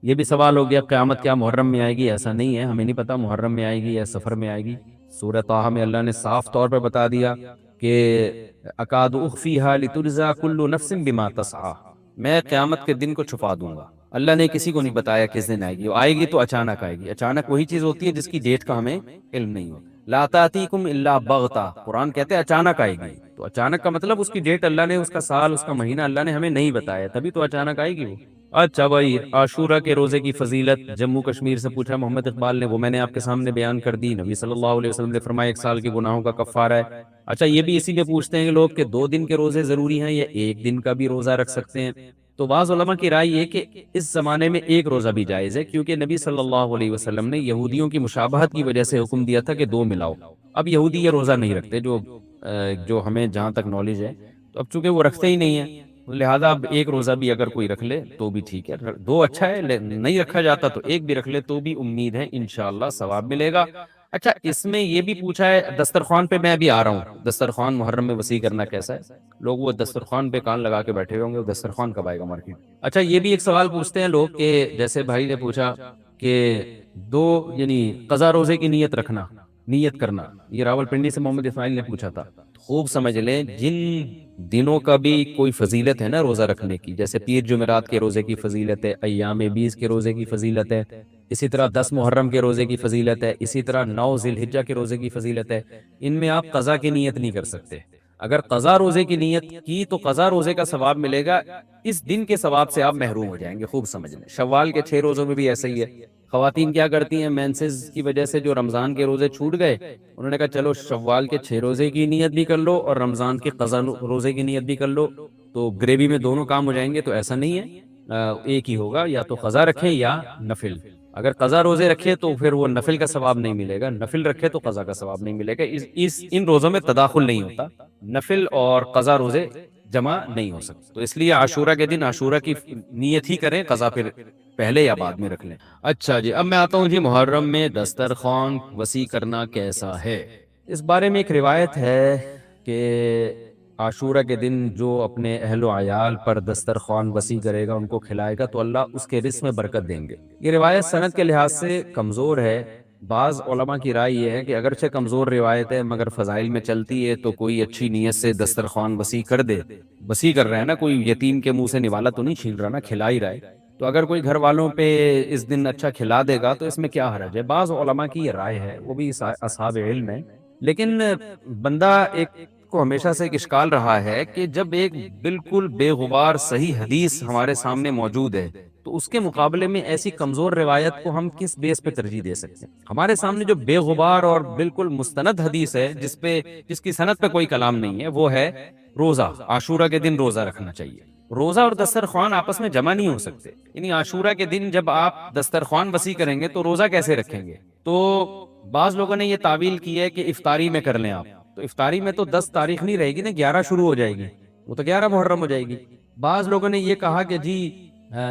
یہ بھی سوال ہو گیا قیامت کیا محرم میں آئے گی؟ ایسا نہیں ہے، ہمیں نہیں پتا محرم میں آئے گی یا سفر میں آئے گی۔ سورہ طٰہٰ میں اللہ نے صاف طور پہ بتا دیا کہ اکاد اخفیہا لتجزا کل نفس بما تسعی، میں قیامت کے دن کو چھپا دوں گا۔ اللہ نے کسی کو نہیں بتایا کس دن آئے گی، وہ آئے گی تو اچانک آئے گی۔ اچانک وہی چیز ہوتی ہے جس کی ڈیٹ کا ہمیں علم نہیں ہو۔ لا تأتیکم الا بغتہ، قرآن کہتے ہیں اچانک آئے گی، تو اچانک کا مطلب اس کی ڈیٹ اللہ نے، اس کا سال، اس کا مہینہ اللہ نے ہمیں نہیں بتایا، تبھی تو اچانک آئے گی وہ۔ اچھا بھائی، عاشورہ کے روزے کی فضیلت جموں کشمیر سے پوچھا محمد اقبال نے، وہ میں نے آپ کے سامنے بیان کر دی۔ نبی صلی اللہ علیہ وسلم نے فرمایا 1 سال کے گناہوں کا کفارہ ہے۔ اچھا، یہ بھی اسی لیے پوچھتے ہیں کہ لوگ کہ 2 دن کے روزے ضروری ہیں یا 1 دن کا بھی روزہ رکھ سکتے ہیں؟ تو بعض علماء کی رائے یہ کہ اس زمانے میں 1 روزہ بھی جائز ہے، کیونکہ نبی صلی اللہ علیہ وسلم نے یہودیوں کی مشابہت کی وجہ سے حکم دیا تھا کہ 2 ملاؤ۔ اب یہودی یہ روزہ نہیں رکھتے، جو ہمیں جہاں تک نالج ہے، تو اب چونکہ وہ رکھتے ہی نہیں ہیں، لہذا اب 1 روزہ بھی اگر کوئی رکھ لے تو بھی ٹھیک ہے، 2 اچھا ہے، نہیں رکھا جاتا تو 1 بھی رکھ لے تو بھی امید ہے انشاءاللہ ثواب ملے گا۔ اچھا، اس میں یہ بھی پوچھا ہے دسترخوان پہ، میں ابھی آ رہا ہوں، دسترخوان محرم میں وسیع کرنا کیسا ہے؟ لوگ وہ دسترخوان پہ کان لگا کے بیٹھے ہوئے ہوں گے، وہ دسترخوان کب آئے گا مارکیٹ؟ اچھا، یہ بھی ایک سوال پوچھتے ہیں لوگ کہ جیسے بھائی نے پوچھا کہ 2 یعنی قضا روزے کی نیت کرنا، یہ راولپنڈی سے محمد اسماعیل نے پوچھا تھا۔ خوب سمجھ لیں، جن دنوں کا بھی کوئی فضیلت ہے نا روزہ رکھنے کی، جیسے پیر جمعرات کے روزے کی فضیلت ہے، ایام 20 کے روزے کی فضیلت ہے، اسی طرح 10 محرم کے روزے کی فضیلت ہے، اسی طرح 9 ذی الحجہ کے روزے کی فضیلت ہے، ان میں آپ قضا کی نیت نہیں کر سکتے۔ اگر قضا روزے کی نیت کی تو قضا روزے کا ثواب ملے گا، اس دن کے ثواب سے آپ محروم ہو جائیں گے۔ خوب سمجھ لیں، شوال کے 6 روزوں میں بھی ایسا ہی ہے۔ خواتین کیا کرتی ہیں، مینسز کی وجہ سے جو رمضان کے روزے چھوٹ گئے، انہوں نے کہا چلو شوال کے 6 روزے کی نیت بھی کر لو اور رمضان کے قضا روزے کی نیت بھی کر لو، تو گریوی میں دونوں کام ہو جائیں گے۔ تو ایسا نہیں ہے، ایک ہی ہوگا، یا تو قضا رکھیں یا نفل۔ اگر قضا روزے رکھے تو پھر وہ نفل کا ثواب نہیں ملے گا، نفل رکھے تو قضا کا ثواب نہیں ملے گا۔ ان روزوں میں تداخل نہیں ہوتا، نفل اور قضا روزے جمع نہیں ہو سکتے، تو اس لیے عاشورہ کے دن عاشورہ کی نیت ہی کریں، قضا پھر پہلے یا بعد میں رکھ لیں۔ اچھا جی، اب میں آتا ہوں جی، محرم میں دسترخوان وسیع کرنا کیسا ہے؟ اس بارے میں ایک روایت ہے کہ عاشورہ کے دن جو اپنے اہل و عیال پر دسترخوان وسیع کرے گا، ان کو کھلائے گا، تو اللہ اس کے رزق میں برکت دیں گے۔ یہ روایت سند کے لحاظ سے کمزور ہے۔ بعض علماء کی رائے یہ ہے کہ اگرچہ کمزور روایت ہے مگر فضائل میں چلتی ہے، تو کوئی اچھی نیت سے دسترخوان وسیع کر دے، وسیع کر رہا ہے نا، کوئی یتیم کے منہ سے نوالا تو نہیں چھین رہا نا، کھلا ہی رہا ہے، تو اگر کوئی گھر والوں پہ اس دن اچھا کھلا دے گا تو اس میں کیا حرج ہے؟ بعض علماء کی یہ رائے ہے، وہ بھی اصحاب علم ہے۔ لیکن بندہ ایک کو ہمیشہ سے ایک اشکال رہا ہے کہ جب ایک بالکل بے غبار صحیح حدیث ہمارے سامنے موجود ہے تو اس کے مقابلے میں ایسی کمزور روایت کو ہم کس بیس پہ ترجیح دے سکتے ہیں؟ ہمارے سامنے جو بے غبار اور بالکل مستند حدیث ہے، جس کی سند پہ کوئی کلام نہیں ہے، وہ ہے روزہ، عاشورہ کے دن روزہ رکھنا چاہیے۔ روزہ اور دسترخوان آپس میں جمع نہیں ہو سکتے، یعنی عاشورہ کے دن جب آپ دسترخوان وسیع کریں گے تو روزہ کیسے رکھیں گے؟ تو بعض لوگوں نے یہ تعویل کی ہے کہ افطاری میں کر لیں آپ، تو افطاری میں تو 10 تاریخ نہیں رہے گی نا، 11 شروع ہو جائے گی، وہ تو 11 محرم ہو جائے گی۔ بعض لوگوں نے یہ کہا کہ جی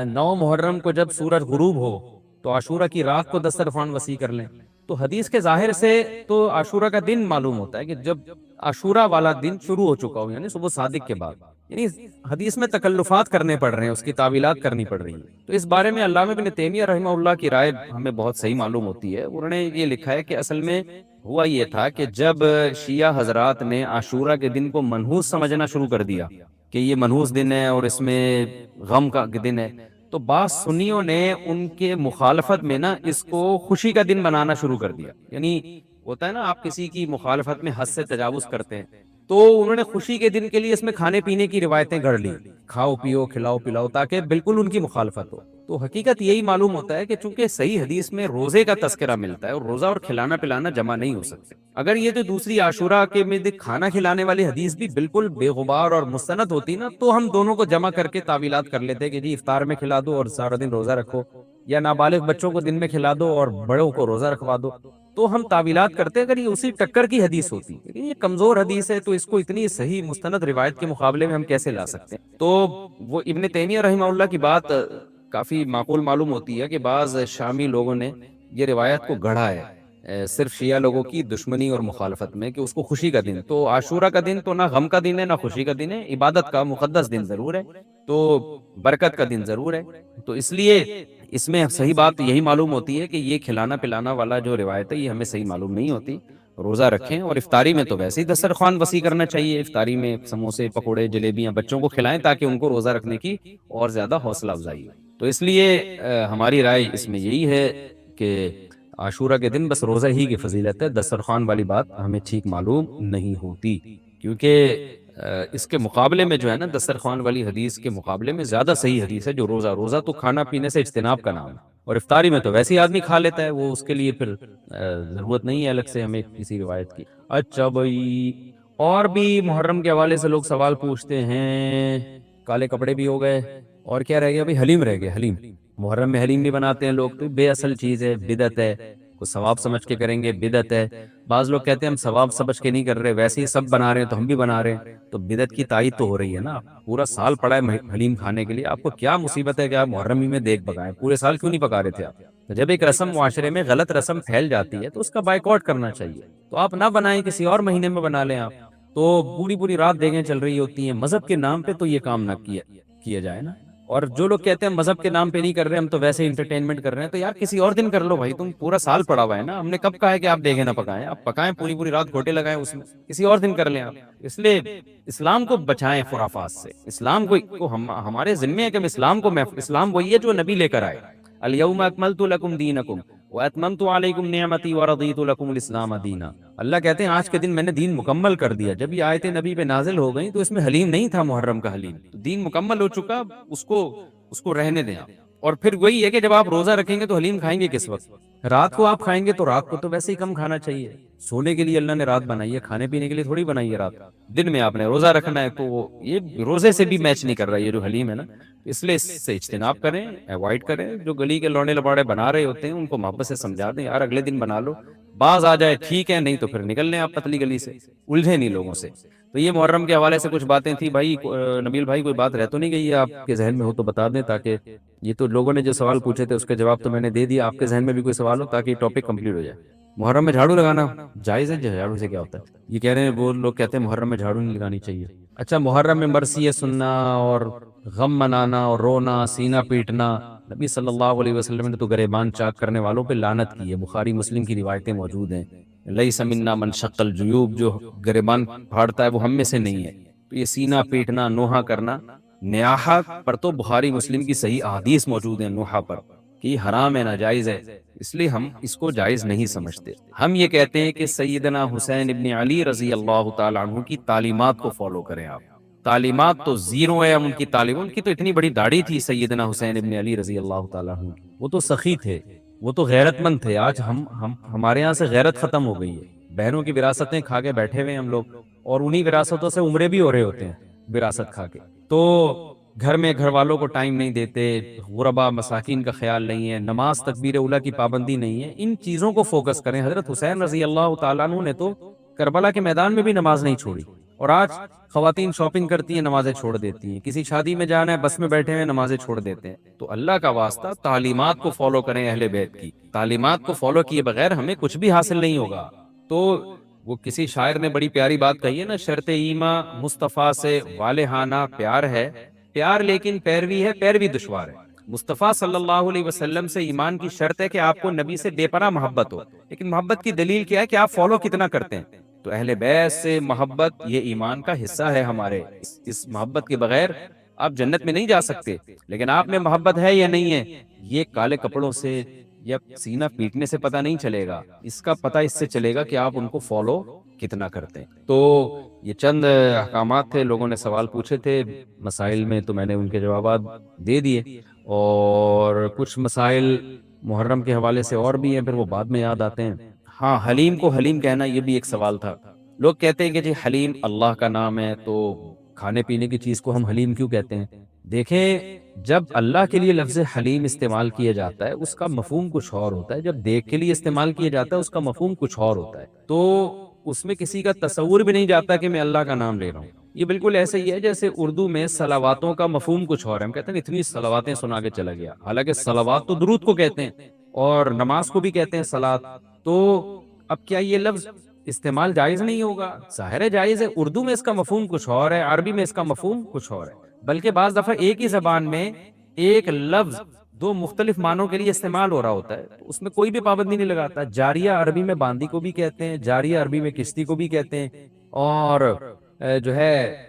9 محرم کو جب سورج غروب ہو تو عاشورہ کی رات کو دسترخوان وسیع کر لیں، تو حدیث کے ظاہر سے تو عاشورہ کا دن معلوم ہوتا ہے کہ جب عاشورہ والا دن شروع ہو چکا ہو، یعنی صبح صادق کے بعد، یعنی حدیث میں تکلفات کرنے پڑ رہے ہیں، اس کی تعویلات کرنی پڑ رہی ہیں۔ تو اس بارے میں علامہ ابن تیمیہ رحمہ اللہ کی رائے ہمیں بہت صحیح معلوم ہوتی ہے۔ انہوں نے یہ لکھا ہے کہ اصل میں ہوا یہ تھا کہ جب شیعہ حضرات نے عاشورہ کے دن کو منحوس سمجھنا شروع کر دیا کہ یہ منحوس دن ہے اور اس میں غم کا دن ہے، تو بعض سنیوں نے ان کے مخالفت میں نا اس کو خوشی کا دن بنانا شروع کر دیا۔ یعنی ہوتا ہے نا، آپ کسی کی مخالفت میں حد سے تجاوز کرتے ہیں، تو انہوں نے خوشی کے دن کے لیے اس میں کھانے پینے کی روایتیں گڑھ لی، کھاؤ پیو کھلاؤ پلاؤ، تاکہ بالکل ان کی مخالفت ہو۔ تو حقیقت یہی معلوم ہوتا ہے کہ چونکہ صحیح حدیث میں روزے کا تذکرہ ملتا ہے، اور روزہ اور کھلانا پلانا جمع نہیں ہو سکتے۔ اگر یہ جو دوسری عاشورہ کے میں کھانا کھلانے والی حدیث بھی بالکل بے غبار اور مستند ہوتی نا، تو ہم دونوں کو جمع کر کے تعویلات کر لیتے کہ جی افطار میں کھلا دو اور سارا دن روزہ رکھو، یا نابالغ بچوں کو دن میں کھلا دو اور بڑوں کو روزہ رکھوا دو، تو ہم تعویلات کرتے اگر یہ اسی ٹکر کی حدیث ہوتی۔ لیکن یہ کمزور حدیث ہے، تو اس کو اتنی صحیح مستند روایت کے مقابلے میں ہم کیسے لا سکتے ہیں؟ تو وہ ابن تیمیہ رحمہ اللہ کی بات کافی معقول معلوم ہوتی ہے کہ بعض شامی لوگوں نے یہ روایت کو گڑھا ہے صرف شیعہ لوگوں کی دشمنی اور مخالفت میں، کہ اس کو خوشی کا دن، تو عاشورہ کا دن تو نہ غم کا دن ہے نہ خوشی کا دن ہے، عبادت کا مقدس دن ضرور ہے، تو برکت کا دن ضرور ہے۔ تو اس لیے اس میں صحیح بات یہی معلوم ہوتی ہے کہ یہ کھلانا پلانا والا جو روایت ہے یہ ہمیں صحیح معلوم نہیں ہوتی۔ روزہ رکھیں، اور افطاری میں تو ویسے ہی دسترخوان وسیع کرنا چاہیے، افطاری میں سموسے پکوڑے جلیبیاں بچوں کو کھلائیں تاکہ ان کو روزہ رکھنے کی اور زیادہ حوصلہ افزائی ہو۔ تو اس لیے ہماری رائے اس میں یہی ہے کہ عاشورہ کے دن بس روزہ ہی کی فضیلت ہے، دسترخوان والی بات ہمیں ٹھیک معلوم نہیں ہوتی، کیونکہ اس کے مقابلے میں جو ہے نا، دسترخوان والی حدیث کے مقابلے میں زیادہ صحیح حدیث ہے جو روزہ، روزہ تو کھانا پینے سے اجتناب کا نام ہے، اور افطاری میں تو ویسے ہی آدمی کھا لیتا ہے، وہ اس کے لیے پھر ضرورت نہیں ہے الگ سے ہمیں کسی روایت کی۔ اچھا بھائی، اور بھی محرم کے حوالے سے لوگ سوال پوچھتے ہیں، کالے کپڑے بھی ہو گئے، اور کیا رہ گیا بھائی؟ حلیم رہ گیا، حلیم۔ محرم میں حلیم بھی بناتے ہیں لوگ، تو بے اصل چیز ہے، بدعت ہے، کوئی ثواب سمجھ کے کریں گے بدعت ہے۔ بعض لوگ کہتے ہیں ہم ثواب سمجھ کے نہیں کر رہے، ویسے ہی سب بنا رہے ہیں تو ہم بھی بنا رہے ہیں، تو بدعت کی تائید تو ہو رہی ہے نا۔ پورا سال پڑا ہے حلیم کھانے کے لیے، آپ کو کیا مصیبت ہے کہ آپ محرم ہی میں دیگ پکائیں؟ پورے سال کیوں نہیں پکا رہے تھے آپ؟ تو جب ایک رسم معاشرے میں غلط رسم پھیل جاتی ہے تو اس کا بائیکاٹ کرنا چاہیے، تو آپ نہ بنائیں، کسی اور مہینے میں بنا لیں آپ۔ تو پوری پوری رات دیگیں چل رہی ہوتی ہیں مذہب کے نام پہ، تو یہ کام نہ کیا جائے نا۔ اور جو لوگ کہتے ہیں مذہب کے نام پہ نہیں کر رہے، ہم تو ویسے انٹرٹینمنٹ کر رہے ہیں، تو یار کسی اور دن کر لو بھائی، تم پورا سال پڑا ہوا ہے نا، ہم نے کب کہا ہے کہ آپ دیکھیں نہ پکائیں؟ آپ پکائیں، پوری پوری رات گھوٹے لگائیں اس میں، کسی اور دن کر لیں آپ۔ اس لیے اسلام کو بچائیں خرافات سے، اسلام کو ہمارے ذمے ہے کہ ہم اسلام کو اسلام وہی ہے جو نبی لے کر آئے، الیوم اکملت لکم دینکم واتممت علیکم نعمتی ورضیت لکم الاسلام دینا۔ اللہ کہتے ہیں آج کے دن میں نے دین مکمل کر دیا۔ جب یہ آیتیں نبی پہ نازل ہو گئیں تو اس میں حلیم نہیں تھا، محرم کا حلیم، تو دین مکمل ہو چکا، اس کو رہنے دیں آپ۔ اور پھر وہی ہے کہ جب آپ روزہ رکھیں گے تو حلیم کھائیں گے کس وقت؟ رات کو آپ کھائیں گے، تو رات کو تو ویسے ہی کم کھانا چاہیے، سونے کے لیے اللہ نے رات بنائی ہے، کھانے پینے کے لیے تھوڑی بنائی ہے رات۔ دن میں آپ نے روزہ رکھنا ہے، تو یہ روزے سے بھی میچ نہیں کر رہا یہ جو حلیم ہے نا، اس لیے اس سے اجتناب کریں، ایوائڈ کریں۔ جو گلی کے لوڑے لباڑے بنا رہے ہوتے ہیں ان کو محبت سے سمجھا دیں، یار اگلے دن بنا لو، باز آ جائے ٹھیک ہے، نہیں تو پھر نکل لیں آپ پتلی گلی سے، الجھے نہیں لوگوں سے۔ تو یہ محرم کے حوالے سے کچھ باتیں تھیں بھائی۔ نبیل بھائی کوئی بات رہ تو نہیں گئی ہے آپ کے ذہن میں ہو تو بتا دیں، تاکہ یہ تو لوگوں نے جو سوال پوچھے تھے اس کے جواب تو میں نے دے دیا، آپ کے ذہن میں بھی کوئی سوال ہو تاکہ یہ ٹاپک کمپلیٹ ہو جائے۔ محرم میں جھاڑو لگانا جائز ہے؟ جھاڑو سے کیا ہوتا ہے؟ یہ کہہ رہے ہیں وہ لوگ کہتے ہیں محرم میں جھاڑو نہیں لگانی چاہیے۔ اچھا، محرم میں مرثیہ سننا اور غم منانا اور رونا سینہ پیٹنا، نبی صلی اللہ علیہ وسلم نے تو گریبان چاک کرنے والوں پہ لعنت کی ہے، بخاری مسلم کی روایتیں موجود ہیں، لیس منا من شق الجیوب، جو گریبان پھاڑتا ہے وہ ہم میں سے نہیں ہے۔ تو یہ سینہ پیٹنا، نوحہ کرنا، نیاحہ پر تو بخاری مسلم کی صحیح احادیث موجود ہیں نوحہ پر کہ یہ حرام ہے، ناجائز ہے، اس لیے ہم اس کو جائز نہیں سمجھتے۔ ہم یہ کہتے ہیں کہ سیدنا حسین ابن علی رضی اللہ تعالیٰ عنہ کی تعلیمات کو فالو کریں آپ۔ تعلیمات تو زیرو ہے ان کی تعلیم، ان کی تو اتنی بڑی داڑھی تھی سیدنا حسین ابن علی رضی اللہ تعالیٰ عنہ کی، وہ تو سخی تھے، وہ تو غیرت مند تھے۔ آج ہمارے یہاں سے غیرت ختم ہو گئی ہے، بہنوں کی وراثتیں کھا کے بیٹھے ہوئے ہیں ہم لوگ، اور انہی وراثتوں سے عمرے بھی ہو رہے ہوتے ہیں وراثت کھا کے۔ تو گھر میں گھر والوں کو ٹائم نہیں دیتے، غربا مساکین کا خیال نہیں ہے، نماز تکبیر اولیٰ کی پابندی نہیں ہے، ان چیزوں کو فوکس کریں۔ حضرت حسین رضی اللہ تعالیٰ عنہ نے تو کربلا کے میدان میں بھی نماز نہیں چھوڑی، اور آج خواتین شاپنگ کرتی ہیں، نمازیں چھوڑ دیتی ہیں، کسی شادی میں جانا ہے بس میں بیٹھے ہوئے نمازیں چھوڑ دیتے ہیں۔ تو اللہ کا واسطہ تعلیمات کو فالو کریں اہل بیت کی، تعلیمات کو فالو کیے بغیر ہمیں کچھ بھی حاصل نہیں ہوگا۔ تو وہ کسی شاعر نے بڑی پیاری بات کہی ہے نا، شرط ایماں مصطفیٰ سے والہانہ پیار ہے، پیار لیکن پیروی ہے، پیروی دشوار ہے۔ مصطفیٰ صلی اللہ علیہ وسلم سے ایمان کی شرط ہے کہ آپ کو نبی سے بے پناہ محبت ہو، لیکن محبت کی دلیل کیا ہے کہ آپ فالو کتنا کرتے ہیں۔ تو اہل بیت سے محبت یہ ایمان کا حصہ ہے ہمارے، اس محبت کے بغیر آپ جنت میں نہیں جا سکتے۔ لیکن آپ میں محبت ہے یا نہیں ہے، یہ کالے کپڑوں سے یا سینہ پیٹنے سے پتہ نہیں چلے گا، اس کا پتہ اس سے چلے گا کہ آپ ان کو فالو کتنا کرتے ہیں۔ تو یہ چند احکامات تھے، لوگوں نے سوال پوچھے تھے مسائل میں، تو میں نے ان کے جوابات دے دیے، اور کچھ مسائل محرم کے حوالے سے اور بھی ہیں، پھر وہ بعد میں یاد آتے ہیں۔ ہاں، حلیم کو حلیم کہنا یہ بھی ایک سوال تھا۔ لوگ کہتے ہیں کہ جی حلیم اللہ کا نام ہے، تو کھانے پینے کی چیز کو ہم حلیم کیوں کہتے ہیں؟ دیکھیں، جب اللہ کے لیے لفظ حلیم استعمال کیا جاتا ہے اس کا مفہوم کچھ اور ہوتا ہے، جب دیکھ کے لیے استعمال کیا جاتا ہے اس کا مفہوم کچھ اور ہوتا ہے۔ تو اس میں کسی کا تصور بھی نہیں جاتا کہ میں اللہ کا نام لے رہا ہوں۔ یہ بالکل ایسے ہی ہے جیسے اردو میں صلواتوں کا مفہوم کچھ اور ہے، ہم کہتے ہیں اتنی صلواتیں سنا کے چلا گیا، حالانکہ صلوات تو درود کو کہتے ہیں اور نماز کو بھی کہتے ہیں صلات۔ تو اب کیا یہ لفظ استعمال جائز نہیں ہوگا؟ ظاہر ہے جائز ہے، اردو میں اس کا مفہوم کچھ اور ہے، عربی میں اس کا مفہوم کچھ اور ہے، بلکہ بعض دفعہ ایک ہی زبان میں ایک لفظ دو مختلف معنوں کے لیے استعمال ہو رہا ہوتا ہے، تو اس میں کوئی بھی پابندی نہیں لگاتا۔ جاریہ عربی میں باندی کو بھی کہتے ہیں، جاریہ عربی میں کشتی کو بھی کہتے ہیں، اور جو ہے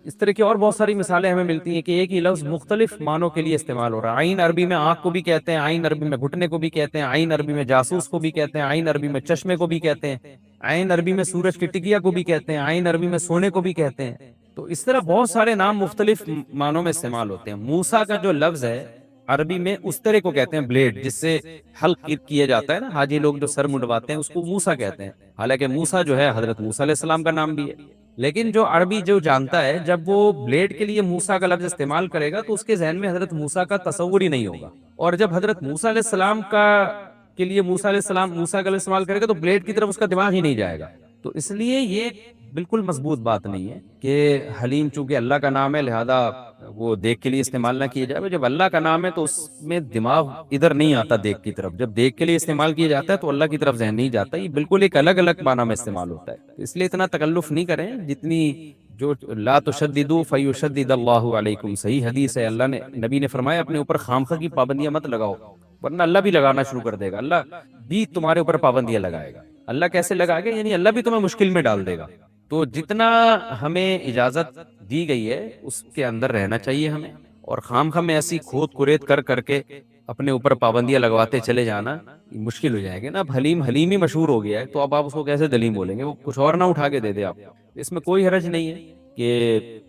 اس طرح کی اور بہت ساری مثالیں ہمیں ملتی ہیں کہ ایک ہی لفظ مختلف معنوں کے لیے استعمال ہو رہا ہے۔ عین عربی میں آنکھ کو بھی کہتے ہیں، عین عربی میں گھٹنے کو بھی کہتے ہیں، عین عربی میں جاسوس کو بھی کہتے ہیں، عین عربی میں چشمے کو بھی کہتے ہیں، عین عربی میں سورج کی ٹکیا کو بھی کہتے ہیں، عین عربی میں سونے کو بھی کہتے ہیں۔ تو اس طرح بہت سارے نام مختلف معنوں میں استعمال ہوتے ہیں۔ موسیٰ کا جو لفظ ہے عربی میں استرے کو کہتے ہیں، بلیڈ جس سے حلق کیا جاتا ہے نا، حاجی لوگ جو سر منڈواتے ہیں اس کو موسیٰ کہتے ہیں، حالانکہ موسیٰ جو ہے حضرت موسیٰ علیہ السلام کا نام بھی ہے۔ لیکن جو عربی جو جانتا ہے جب وہ بلیڈ کے لیے موسیٰ کا لفظ استعمال کرے گا تو اس کے ذہن میں حضرت موسیٰ کا تصور ہی نہیں ہوگا، اور جب حضرت موسیٰ علیہ السلام کا کے لیے موسیٰ علیہ السلام موسیٰ کا لفظ استعمال کرے گا تو بلیڈ کی طرف اس کا دماغ ہی نہیں جائے گا۔ تو اس لیے یہ بالکل مضبوط بات نہیں ہے کہ حلیم چونکہ اللہ کا نام ہے لہذا وہ دیکھ کے لیے استعمال نہ کیا جائے۔ جب اللہ کا نام ہے تو اس میں دماغ ادھر نہیں آتا دیکھ کی طرف، جب دیکھ کے لیے استعمال کیا جاتا ہے تو اللہ کی طرف ذہن نہیں جاتا، یہ بالکل ایک الگ الگ معنی میں استعمال ہوتا ہے۔ اس لیے اتنا تکلف نہیں کریں، جتنی جو لا تشددوا فیشدد اللہ علیکم، صحیح حدیث ہے، اللہ نے نبی نے فرمایا اپنے اوپر خامخواہ کی پابندیاں مت لگاؤ، ورنہ اللہ بھی لگانا شروع کر دے گا، اللہ بھی تمہارے اوپر پابندیاں لگائے گا۔ اللہ کیسے لگائے گا؟ یعنی اللہ بھی تمہیں مشکل میں ڈال دے گا۔ تو جتنا ہمیں اجازت دی گئی ہے اس کے اندر رہنا چاہیے ہمیں، اور خام میں ایسی کھود کرید کر کے اپنے اوپر پابندیاں لگواتے چلے جانا مشکل ہو جائے گا نا۔ اب حلیم حلیم ہی مشہور ہو گیا ہے تو اب آپ اس کو کیسے دلیم بولیں گے؟ وہ کچھ اور نہ اٹھا کے دے دے آپ، اس میں کوئی حرج نہیں ہے کہ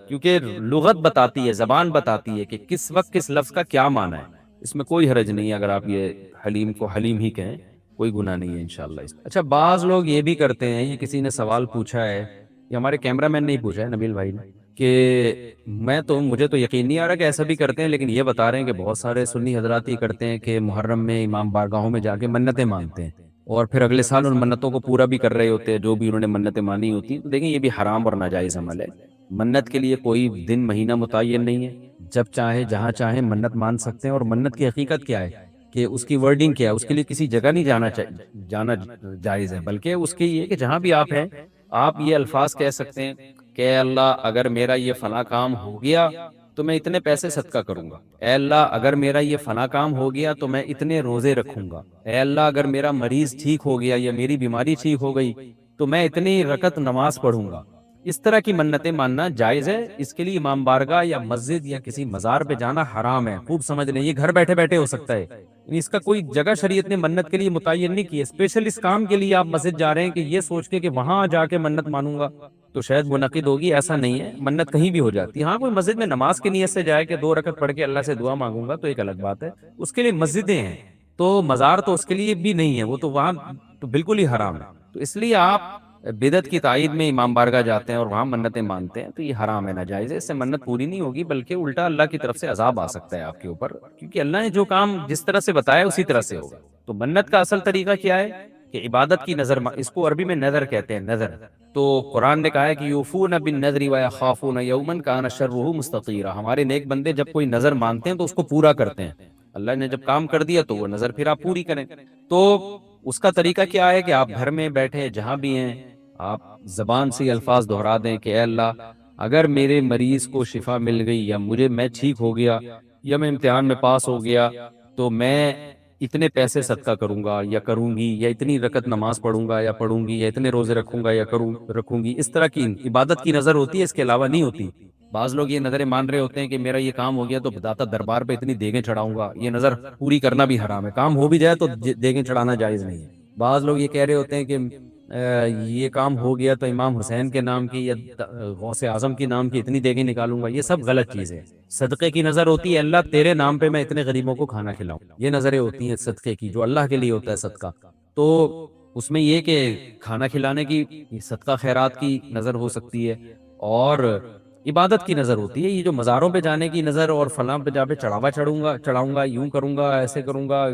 کیونکہ لغت بتاتی ہے، زبان بتاتی ہے کہ کس وقت کس لفظ کا کیا معنی ہے، اس میں کوئی حرج نہیں ہے اگر آپ یہ حلیم کو حلیم ہی کہیں، کوئی گناہ نہیں ہے انشاءاللہ۔ اچھا، بعض لوگ یہ بھی کرتے ہیں، یہ کسی نے سوال پوچھا ہے، یہ ہمارے کیمرہ مین نے ہی پوچھا ہے، نبیل بھائی نے، کہ مجھے تو یقین نہیں آ رہا کہ ایسا بھی کرتے ہیں، لیکن یہ بتا رہے ہیں کہ بہت سارے سنی حضرات یہ کرتے ہیں کہ محرم میں امام بارگاہوں میں جا کے منتیں مانگتے ہیں، اور پھر اگلے سال ان منتوں کو پورا بھی کر رہے ہوتے ہیں جو بھی انہوں نے منتیں مانی ہوتی ہیں۔ تو دیکھیں یہ بھی حرام اور ناجائز عمل ہے۔ منت کے لیے کوئی دن مہینہ متعین نہیں ہے، جب چاہے جہاں چاہیں منت مان سکتے ہیں، اور منت کی حقیقت کیا ہے کہ اس کی ورڈنگ کیا ہے، اس کے لیے کسی جگہ نہیں جانا جائز ہے، بلکہ اس کے یہ کہ جہاں بھی آپ ہیں آپ یہ الفاظ کہہ سکتے ہیں کہ اے اللہ اگر میرا یہ فلاں کام ہو گیا تو میں اتنے پیسے صدقہ کروں گا، اے اللہ اگر میرا یہ فلاں کام ہو گیا تو میں اتنے روزے رکھوں گا، اے اللہ اگر میرا مریض ٹھیک ہو گیا یا میری بیماری ٹھیک ہو گئی تو میں اتنی رکعت نماز پڑھوں گا۔ اس طرح کی منتیں ماننا جائز ہے، اس کے لیے امام بارگاہ یا مسجد یا کسی مزار پہ جانا حرام ہے۔ خوب سمجھ لیں، یہ گھر بیٹھے بیٹھے ہو سکتا ہے، اس کا کوئی جگہ شریعت نے منت کے لیے متعین نہیں کی ہے۔ اسپیشل اس کام کے لیے آپ مسجد جا رہے ہیں کہ یہ سوچ کے کہ وہاں جا کے منت مانوں گا تو شاید منعقد ہوگی، ایسا نہیں ہے، منت کہیں بھی ہو جاتی ہے۔ ہاں کوئی مسجد میں نماز کی نیت سے جائے کہ 2 رکعت پڑھ کے اللہ سے دعا مانگوں گا تو ایک الگ بات ہے، اس کے لیے مسجدیں ہیں، تو مزار تو اس کے لیے بھی نہیں ہے، وہ تو وہاں تو بالکل ہی حرام ہے۔ تو اس لیے آپ بدعت کی تائید میں امام بارگاہ جاتے ہیں اور وہاں منتیں مانتے ہیں تو یہ حرام ہے، ناجائز ہے، اس سے منت پوری نہیں ہوگی بلکہ الٹا اللہ کی طرف سے عذاب آ سکتا ہے آپ کے اوپر، کیونکہ اللہ نے جو کام جس طرح سے بتایا اسی طرح سے ہوگا۔ تو منت کا اصل طریقہ کیا ہے کہ عبادت کی نظر، اس کو عربی میں نظر کہتے ہیں، نظر. تو قرآن نے کہا ہے کہ یوفون بالنذر ویخافون یوما کان شرہ مستطیرا. ہمارے نیک بندے جب کوئی نظر مانتے ہیں تو اس کو پورا کرتے ہیں. اللہ نے جب کام کر دیا تو وہ نظر پھر آپ پوری کریں. تو اس کا طریقہ کیا ہے کہ آپ گھر میں بیٹھے جہاں بھی ہیں، آپ زبان سے یہ الفاظ دہرا دیں کہ اے اللہ، اگر میرے مریض کو شفا مل گئی، یا میں ٹھیک ہو گیا، یا میں امتحان میں پاس ہو گیا، تو میں اتنے پیسے صدقہ کروں گا یا کروں گی، یا اتنی رکعت نماز پڑھوں گا یا پڑھوں گی، یا اتنے روزے رکھوں گا یا رکھوں گی. اس طرح کی عبادت کی نظر ہوتی ہے، اس کے علاوہ نہیں ہوتی. بعض لوگ یہ نظریں مان رہے ہوتے ہیں کہ میرا یہ کام ہو گیا تو داتا دربار پہ اتنی دیگیں چڑھاؤں گا. یہ نظر پوری کرنا بھی حرام ہے. کام ہو بھی جائے تو دیگیں چڑھانا جائز نہیں ہے. بعض لوگ یہ کہہ رہے ہوتے ہیں کہ یہ کام ہو گیا تو امام حسین کے نام کی یا غوث اعظم کے نام کی اتنی دیگیں نکالوں گا. یہ سب غلط چیز ہے. صدقے کی نظر ہوتی ہے اللہ تیرے نام پہ میں اتنے غریبوں کو کھانا کھلاؤں. یہ نظریں ہوتی ہیں صدقے کی، جو اللہ کے لیے ہوتا ہے صدقہ. تو اس میں یہ کہ کھانا کھلانے کی، صدقہ خیرات کی نظر ہو سکتی ہے، اور عبادت کی نظر ہوتی ہے. یہ جو مزاروں پہ جانے کی نظر اور فلاں پہ جا پہ چڑھاوا چڑھاؤں گا، یوں کروں گا، ایسے کروں گا،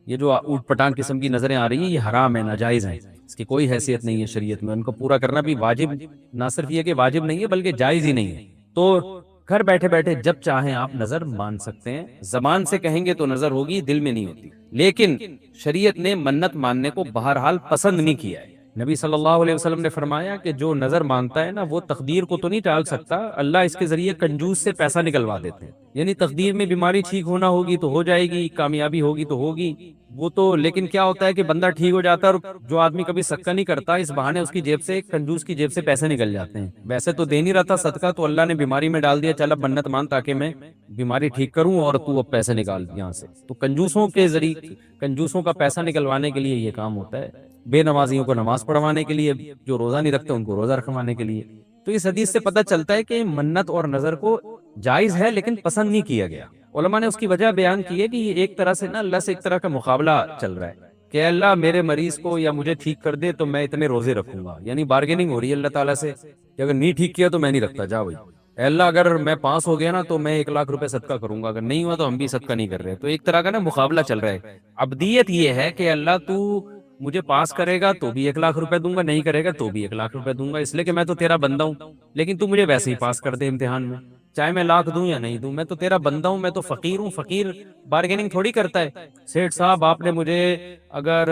یہ جو اوٹ پٹانگ قسم کی نظریں آ رہی ہیں، یہ حرام ہے، ناجائز ہیں. اس کی کوئی حیثیت نہیں ہے شریعت میں. ان کو پورا کرنا بھی واجب، نہ صرف یہ کہ واجب نہیں ہے بلکہ جائز ہی نہیں ہے. تو گھر بیٹھے بیٹھے جب چاہیں آپ نظر مان سکتے ہیں. زبان سے کہیں گے تو نظر ہوگی، دل میں نہیں ہوتی. لیکن شریعت نے منت ماننے کو بہرحال پسند نہیں کیا ہے. نبی صلی اللہ علیہ وسلم نے فرمایا کہ جو نظر مانتا ہے نا، وہ تقدیر کو تو نہیں ٹال سکتا، اللہ اس کے ذریعے کنجوس سے پیسہ نکلوا دیتے ہیں. یعنی تقدیر میں بیماری ٹھیک ہونا ہوگی تو ہو جائے گی، کامیابی ہوگی تو ہوگی، وہ تو. لیکن کیا ہوتا ہے کہ بندہ ٹھیک ہو جاتا ہے، اور جو آدمی کبھی صدقہ نہیں کرتا، اس بہانے اس کی جیب سے، کنجوس کی جیب سے پیسے نکل جاتے ہیں. ویسے تو دے نہیں رہا تھا صدقہ، تو اللہ نے بیماری میں ڈال دیا، چل اب منت مان تاکہ میں بیماری ٹھیک کروں اور تو اب پیسے نکال یہاں سے. تو کنجوسوں کے ذریعے، کنجوسوں کا پیسہ نکلوانے کے لیے یہ کام ہوتا ہے. بے نمازیوں کو نماز پڑھوانے کے لیے، جو روزہ نہیں رکھتے ان کو روزہ رکھوانے کے لیے. تو اس حدیث سے پتہ چلتا ہے کہ منت اور نظر کو جائز ہے لیکن پسند نہیں کیا گیا. علماء نے اس کی وجہ بیان کی ہے کہ یہ ایک طرح سے نا اللہ سے ایک طرح کا مقابلہ چل رہا ہے کہ اللہ میرے مریض کو یا مجھے ٹھیک کر دے تو میں اتنے روزے رکھوں گا. یعنی بارگیننگ ہو رہی ہے اللہ تعالیٰ سے کہ اگر نہیں ٹھیک کیا تو میں نہیں رکھتا، جا بھائی. اے اللہ اگر میں پاس ہو گیا نا تو میں 1 لاکھ روپے صدقہ کروں گا، اگر نہیں ہوا تو ہم بھی صدقہ نہیں کر رہے. تو ایک طرح کا نا مقابلہ چل رہا ہے. ابدیت یہ ہے کہ اللہ تو مجھے پاس کرے گا تو بھی 1 لاکھ روپے دوں گا، نہیں کرے گا تو بھی 1 لاکھ روپے دوں گا، اس لیے کہ میں تو تیرا بندہ ہوں. لیکن تو مجھے ویسے ہی پاس کر دے امتحان میں، چاہے میں لاکھ دوں یا نہیں دوں، میں تو تیرا بندہ ہوں، میں تو فقیر ہوں. فقیر بارگیننگ تھوڑی کرتا ہے. سیٹھ صاحب آپ نے مجھے اگر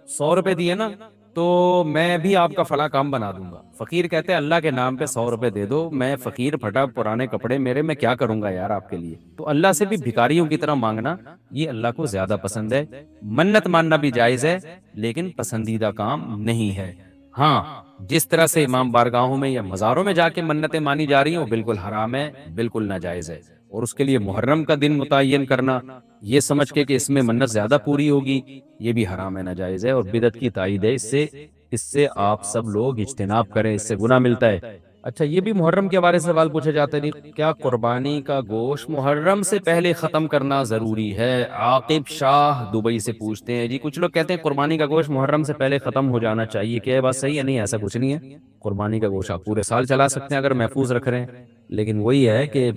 100 روپے دیے نا تو میں بھی آپ کا فلاں کام بنا دوں گا. فقیر کہتے ہیں اللہ کے نام پہ 100 روپے دے دو، میں فقیر پھٹا، پرانے کپڑے میرے، میں کیا کروں گا یار آپ کے لیے. تو اللہ سے بھی بھکاریوں کی طرح مانگنا یہ اللہ کو زیادہ پسند ہے. منت ماننا بھی جائز ہے لیکن پسندیدہ کام نہیں ہے. ہاں، جس طرح سے امام بارگاہوں میں یا مزاروں میں جا کے منتیں مانی جا رہی ہیں وہ بالکل حرام ہے، بالکل ناجائز ہے. اور اس کے لیے محرم کا دن متعین کرنا یہ سمجھ کے کہ اس میں منت زیادہ پوری ہوگی، یہ بھی حرام ہے، ناجائز ہے اور بدعت کی تائید ہے. اس سے آپ سب لوگ اجتناب کریں، اس سے گناہ ملتا ہے. اچھا، یہ بھی محرم کے بارے سے سوال پوچھا جاتا ہے، کیا قربانی کا گوشت محرم سے پہلے ختم کرنا ضروری ہے؟ عاقب شاہ دبئی سے پوچھتے ہیں. جی کچھ لوگ کہتے ہیں قربانی کا گوشت محرم سے پہلے ختم ہو جانا چاہیے، کیا یہ بات صحیح ہے؟ نہیں، ایسا کچھ نہیں ہے. قربانی کا گوشت آپ پورے سال چلا سکتے ہیں اگر محفوظ رکھ رہے ہیں. لیکن وہی ہے کہ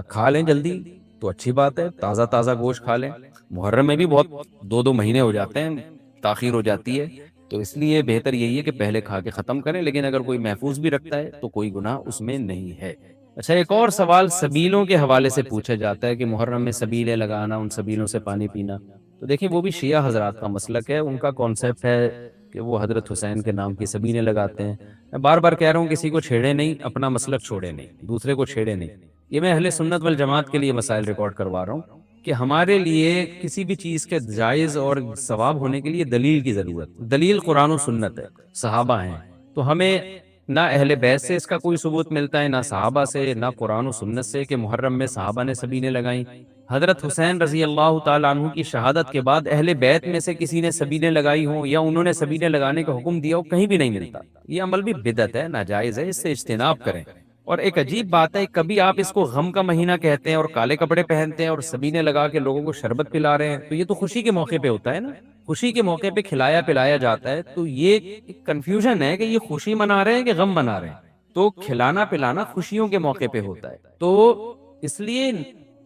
کھا لیں جلدی تو اچھی بات ہے، تازہ تازہ گوشت کھا لیں. محرم میں بھی بہت 2 مہینے ہو جاتے ہیں، تاخیر ہو جاتی ہے، تو اس لیے بہتر یہی ہے کہ پہلے کھا کے ختم کریں. لیکن اگر کوئی محفوظ بھی رکھتا ہے تو کوئی گناہ اس میں نہیں ہے. اچھا، ایک اور سوال سبیلوں کے حوالے سے پوچھا جاتا ہے کہ محرم میں سبیلیں لگانا، ان سبیلوں سے پانی پینا. تو دیکھیں وہ بھی شیعہ حضرات کا مسلک ہے، ان کا کانسیپٹ ہے کہ وہ حضرت حسین کے نام کی سبیلیں لگاتے ہیں. میں بار بار کہہ رہا ہوں کسی کو چھیڑے نہیں، اپنا مسلک چھوڑے نہیں، دوسرے کو چھیڑے نہیں. یہ میں اہل سنت والجماعت کے لیے مسائل ریکارڈ کروا رہا ہوں کہ ہمارے لیے کسی بھی چیز کے جائز اور ثواب ہونے کے لیے دلیل کی ضرورت. دلیل قرآن و سنت ہے، صحابہ ہیں. تو ہمیں نہ اہل بیت سے اس کا کوئی ثبوت ملتا ہے، نہ صحابہ سے، نہ قرآن و سنت سے کہ محرم میں صحابہ نے سبیلیں لگائیں. حضرت حسین رضی اللہ تعالیٰ عنہ کی شہادت کے بعد اہل بیت میں سے کسی نے سبیلیں لگائی ہوں یا انہوں نے سبیلیں لگانے کا حکم دیا ہو، کہیں بھی نہیں ملتا. یہ عمل بھی بدعت ہے، ناجائز ہے، اس سے اجتناب کریں. اور ایک عجیب بات ہے، کبھی آپ اس کو غم کا مہینہ کہتے ہیں اور کالے کپڑے پہنتے ہیں اور سبیلیں لگا کے لوگوں کو شربت پلا رہے ہیں. تو یہ تو خوشی کے موقع پہ ہوتا ہے نا، خوشی کے موقع پہ کھلایا پلایا جاتا ہے. تو یہ ایک کنفیوژن ہے کہ یہ خوشی منا رہے ہیں کہ غم منا رہے ہیں. تو کھلانا پلانا خوشیوں کے موقع پہ ہوتا ہے. تو اس لیے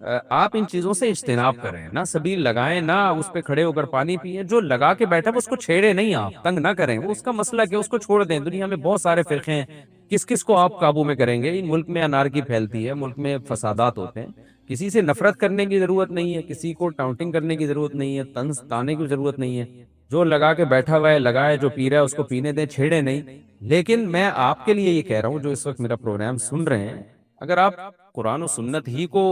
آپ ان چیزوں سے اجتناب کریں، نہ سبیل لگائیں، نہ اس پہ کھڑے ہو کر پانی پیئیں. جو لگا کے بیٹھا ہے اس کو چھیڑے نہیں، آپ تنگ نہ کریں، وہ اس کا مسئلہ کیا، اس کو چھوڑ دیں. دنیا میں بہت سارے فرقے ہیں، کس کس کو آپ قابو میں کریں گے؟ ملک میں انارکی پھیلتی ہے، ملک میں فسادات ہوتے ہیں. کسی سے نفرت کرنے کی ضرورت نہیں ہے، کسی کو ٹاؤنٹنگ کرنے کی ضرورت نہیں ہے، طنز تانے کی ضرورت نہیں ہے. جو لگا کے بیٹھا ہوا ہے لگائے، جو پی رہا ہے اس کو پینے دیں، چھیڑے نہیں. لیکن میں آپ کے لیے یہ کہہ رہا ہوں جو اس وقت میرا پروگرام سن رہے ہیں، اگر آپ قرآن و سنت ہی کو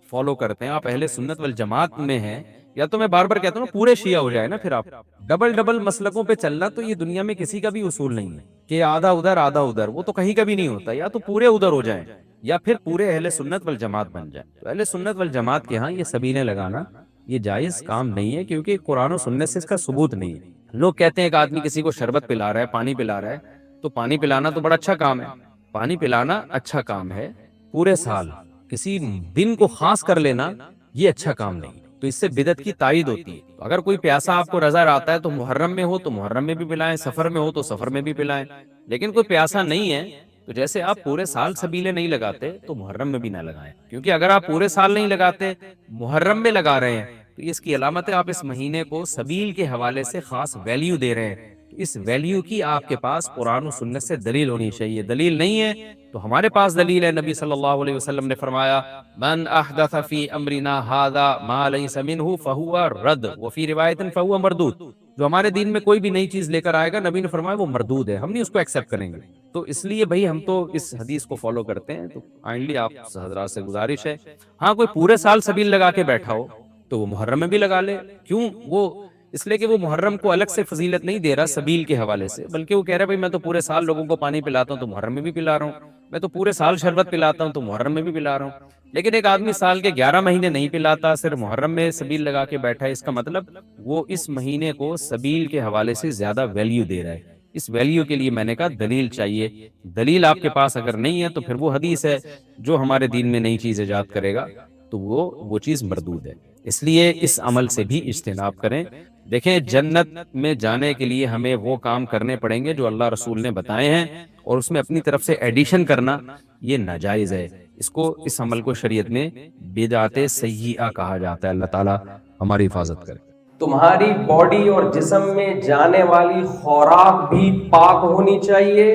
فالو کرتے ہیں، آپ اہل سنت والجماعت میں ہیں، یا تو میں بار بار کہتا ہوں پورے شیعہ ہو جائے نا. پھر آپ ڈبل ڈبل مسلکوں پہ چلنا تو یہ دنیا میں کسی کا بھی اصول نہیں ہے کہ آدھا ادھر آدھا ادھر، وہ تو کہیں کا بھی نہیں ہوتا. یا تو پورے ادھر ہو جائیں یا پھر پورے اہل سنت والجماعت بن جائیں. تو اہل سنت والجماعت کے ہاں یہ سبیلیں لگانا یہ جائز کام نہیں ہے، کیونکہ قرآن و سنت سے اس کا ثبوت نہیں ہے. لوگ کہتے ہیں کہ آدمی کسی کو شربت پلا رہا ہے، پانی پلا رہا ہے، تو پانی پلانا تو بڑا اچھا کام ہے. پانی پلانا اچھا کام ہے، پورے سال کسی دن کو خاص کر لینا یہ اچھا کام نہیں. تو اس سے بدعت کی تائید ہوتی ہے. تو اگر کوئی پیاسا آپ کو نظر آتا ہے تو محرم میں ہو تو محرم میں بھی پلائیں، سفر میں ہو تو سفر میں بھی پلائیں. لیکن کوئی پیاسا نہیں ہے تو جیسے آپ پورے سال سبیلے نہیں لگاتے تو محرم میں بھی نہ لگائیں. کیونکہ اگر آپ پورے سال نہیں لگاتے، محرم میں لگا رہے ہیں، تو اس کی علامت ہے آپ اس مہینے کو سبیل کے حوالے سے خاص ویلیو دے رہے ہیں. اس ویلیو کی آپ کے پاس قرآن و سنت سے دلیل ہونی چاہیے. دلیل نہیں ہے تو ہمارے پاس دلیل ہے. نبی صلی اللہ علیہ وسلم نے فرمایا من احدث فی امرنا ھذا ما لیس منہ فہو رد وفی روایت فہو مردود. جو ہمارے دین میں کوئی بھی نئی چیز لے کر آئے گا، نبی نے فرمایا وہ مردود ہے، ہم نہیں اس کو ایکسیپٹ کریں گے. تو اس لیے بھائی ہم تو اس حدیث کو فالو کرتے ہیں. تو کائنڈلی آپ حضرات سے گزارش ہے، ہاں کوئی پورے سال سبیل لگا کے بیٹھا ہو تو وہ محرم میں بھی لگا لے. کیوں؟ وہ اس لیے کہ وہ محرم کو الگ سے فضیلت نہیں دے رہا سبیل کے حوالے سے، بلکہ وہ کہہ رہا ہے بھائی میں تو پورے سال لوگوں کو پانی پلاتا ہوں تو محرم میں بھی پلا رہا ہوں، میں تو پورے سال شربت پلاتا ہوں تو محرم میں بھی پلا رہا ہوں. لیکن ایک آدمی سال کے 11 مہینے نہیں پلاتا، صرف محرم میں سبیل لگا کے بیٹھا ہے، اس کا مطلب وہ اس مہینے کو سبیل کے حوالے سے زیادہ ویلیو دے رہا ہے. اس ویلیو کے لیے میں نے کہا دلیل چاہیے. دلیل آپ کے پاس اگر نہیں ہے تو پھر وہ حدیث ہے جو ہمارے دین میں نئی چیز ایجاد کرے گا تو وہ چیز مردود ہے. اس لیے اس عمل سے بھی اجتناب کریں. دیکھیں جنت میں جانے کے لیے ہمیں وہ کام کرنے پڑیں گے جو اللہ رسول نے بتائے ہیں، اور اس میں اپنی طرف سے ایڈیشن کرنا یہ ناجائز ہے. اس عمل کو شریعت میں بدعت سیئہ کہا جاتا ہے. اللہ تعالیٰ ہماری حفاظت کرے. تمہاری باڈی اور جسم میں جانے والی خوراک بھی پاک ہونی چاہیے،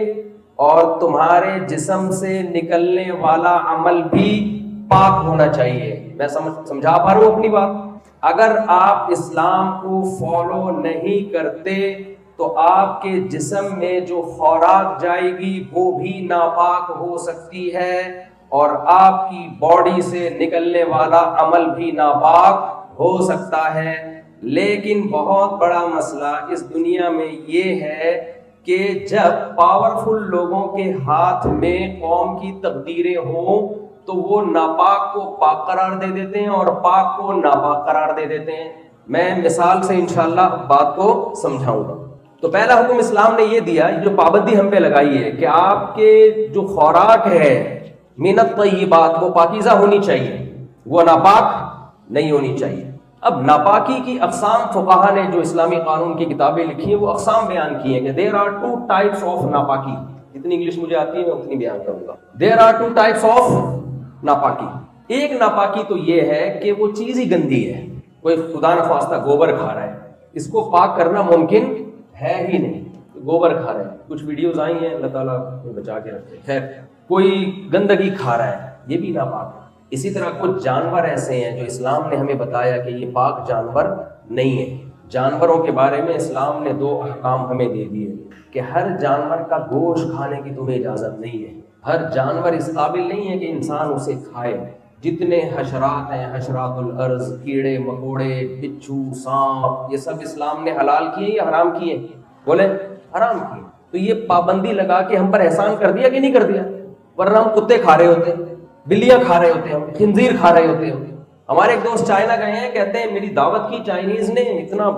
اور تمہارے جسم سے نکلنے والا عمل بھی پاک ہونا چاہیے. میں سمجھا پا رہا ہوں اپنی بات؟ اگر آپ اسلام کو فالو نہیں کرتے تو آپ کے جسم میں جو خوراک جائے گی وہ بھی ناپاک ہو سکتی ہے، اور آپ کی باڈی سے نکلنے والا عمل بھی ناپاک ہو سکتا ہے. لیکن بہت بڑا مسئلہ اس دنیا میں یہ ہے کہ جب پاورفل لوگوں کے ہاتھ میں قوم کی تقدیریں ہوں تو وہ ناپاک کو پاک قرار دے دیتے ہیں اور پاک کو ناپاک قرار دے دیتے ہیں. میں مثال سے انشاءاللہ بات کو سمجھاؤں گا. تو پہلا حکم اسلام نے یہ دیا، جو پابندی ہم پہ لگائی ہے کہ آپ کے جو خوراک ہے من الطیبات وہ پاکیزہ ہونی چاہیے، وہ ناپاک نہیں ہونی چاہیے. اب ناپاکی کی اقسام فقہا نے جو اسلامی قانون کی کتابیں لکھی ہیں وہ اقسام بیان کی ہیں کہ there are two types of ناپاکی. جتنی انگلش مجھے آتی ہے میں اتنی بیان کروں گا. There are two types of ناپاکی. ایک ناپاکی تو یہ ہے کہ وہ چیز ہی گندی ہے، کوئی خدا نخواستہ گوبر کھا رہا ہے، اس کو پاک کرنا ممکن ہے ہی نہیں. گوبر کھا رہا ہے، کچھ ویڈیوز آئی ہیں، اللہ تعالیٰ بچا کے رکھے. خیر، کوئی گندگی کھا رہا ہے، یہ بھی ناپاک ہے. اسی طرح کچھ جانور ایسے ہیں جو اسلام نے ہمیں بتایا کہ یہ پاک جانور نہیں ہے. جانوروں کے بارے میں اسلام نے 2 احکام ہمیں دے دیے کہ ہر جانور کا گوشت کھانے کی تمہیں اجازت نہیں ہے. ہر جانور اس قابل نہیں ہے کہ انسان اسے کھائے. جتنے حشرات ہیں، حشرات الارض، کیڑے مکوڑے، بچھو، سانپ، یہ سب اسلام نے حلال کیے یا حرام کیے؟ بولے حرام کیے. تو یہ پابندی لگا کے ہم پر احسان کر دیا کہ نہیں کر دیا؟ ورنہ ہم کتے کھا رہے ہوتے، بلیاں کھا رہے ہوتے، ہم خنزیر کھا رہے ہوتے. ہمارے ایک دوست چائنا گئے ہیں، کہتے ہیں میری دعوت کی چائنیز نے اتنا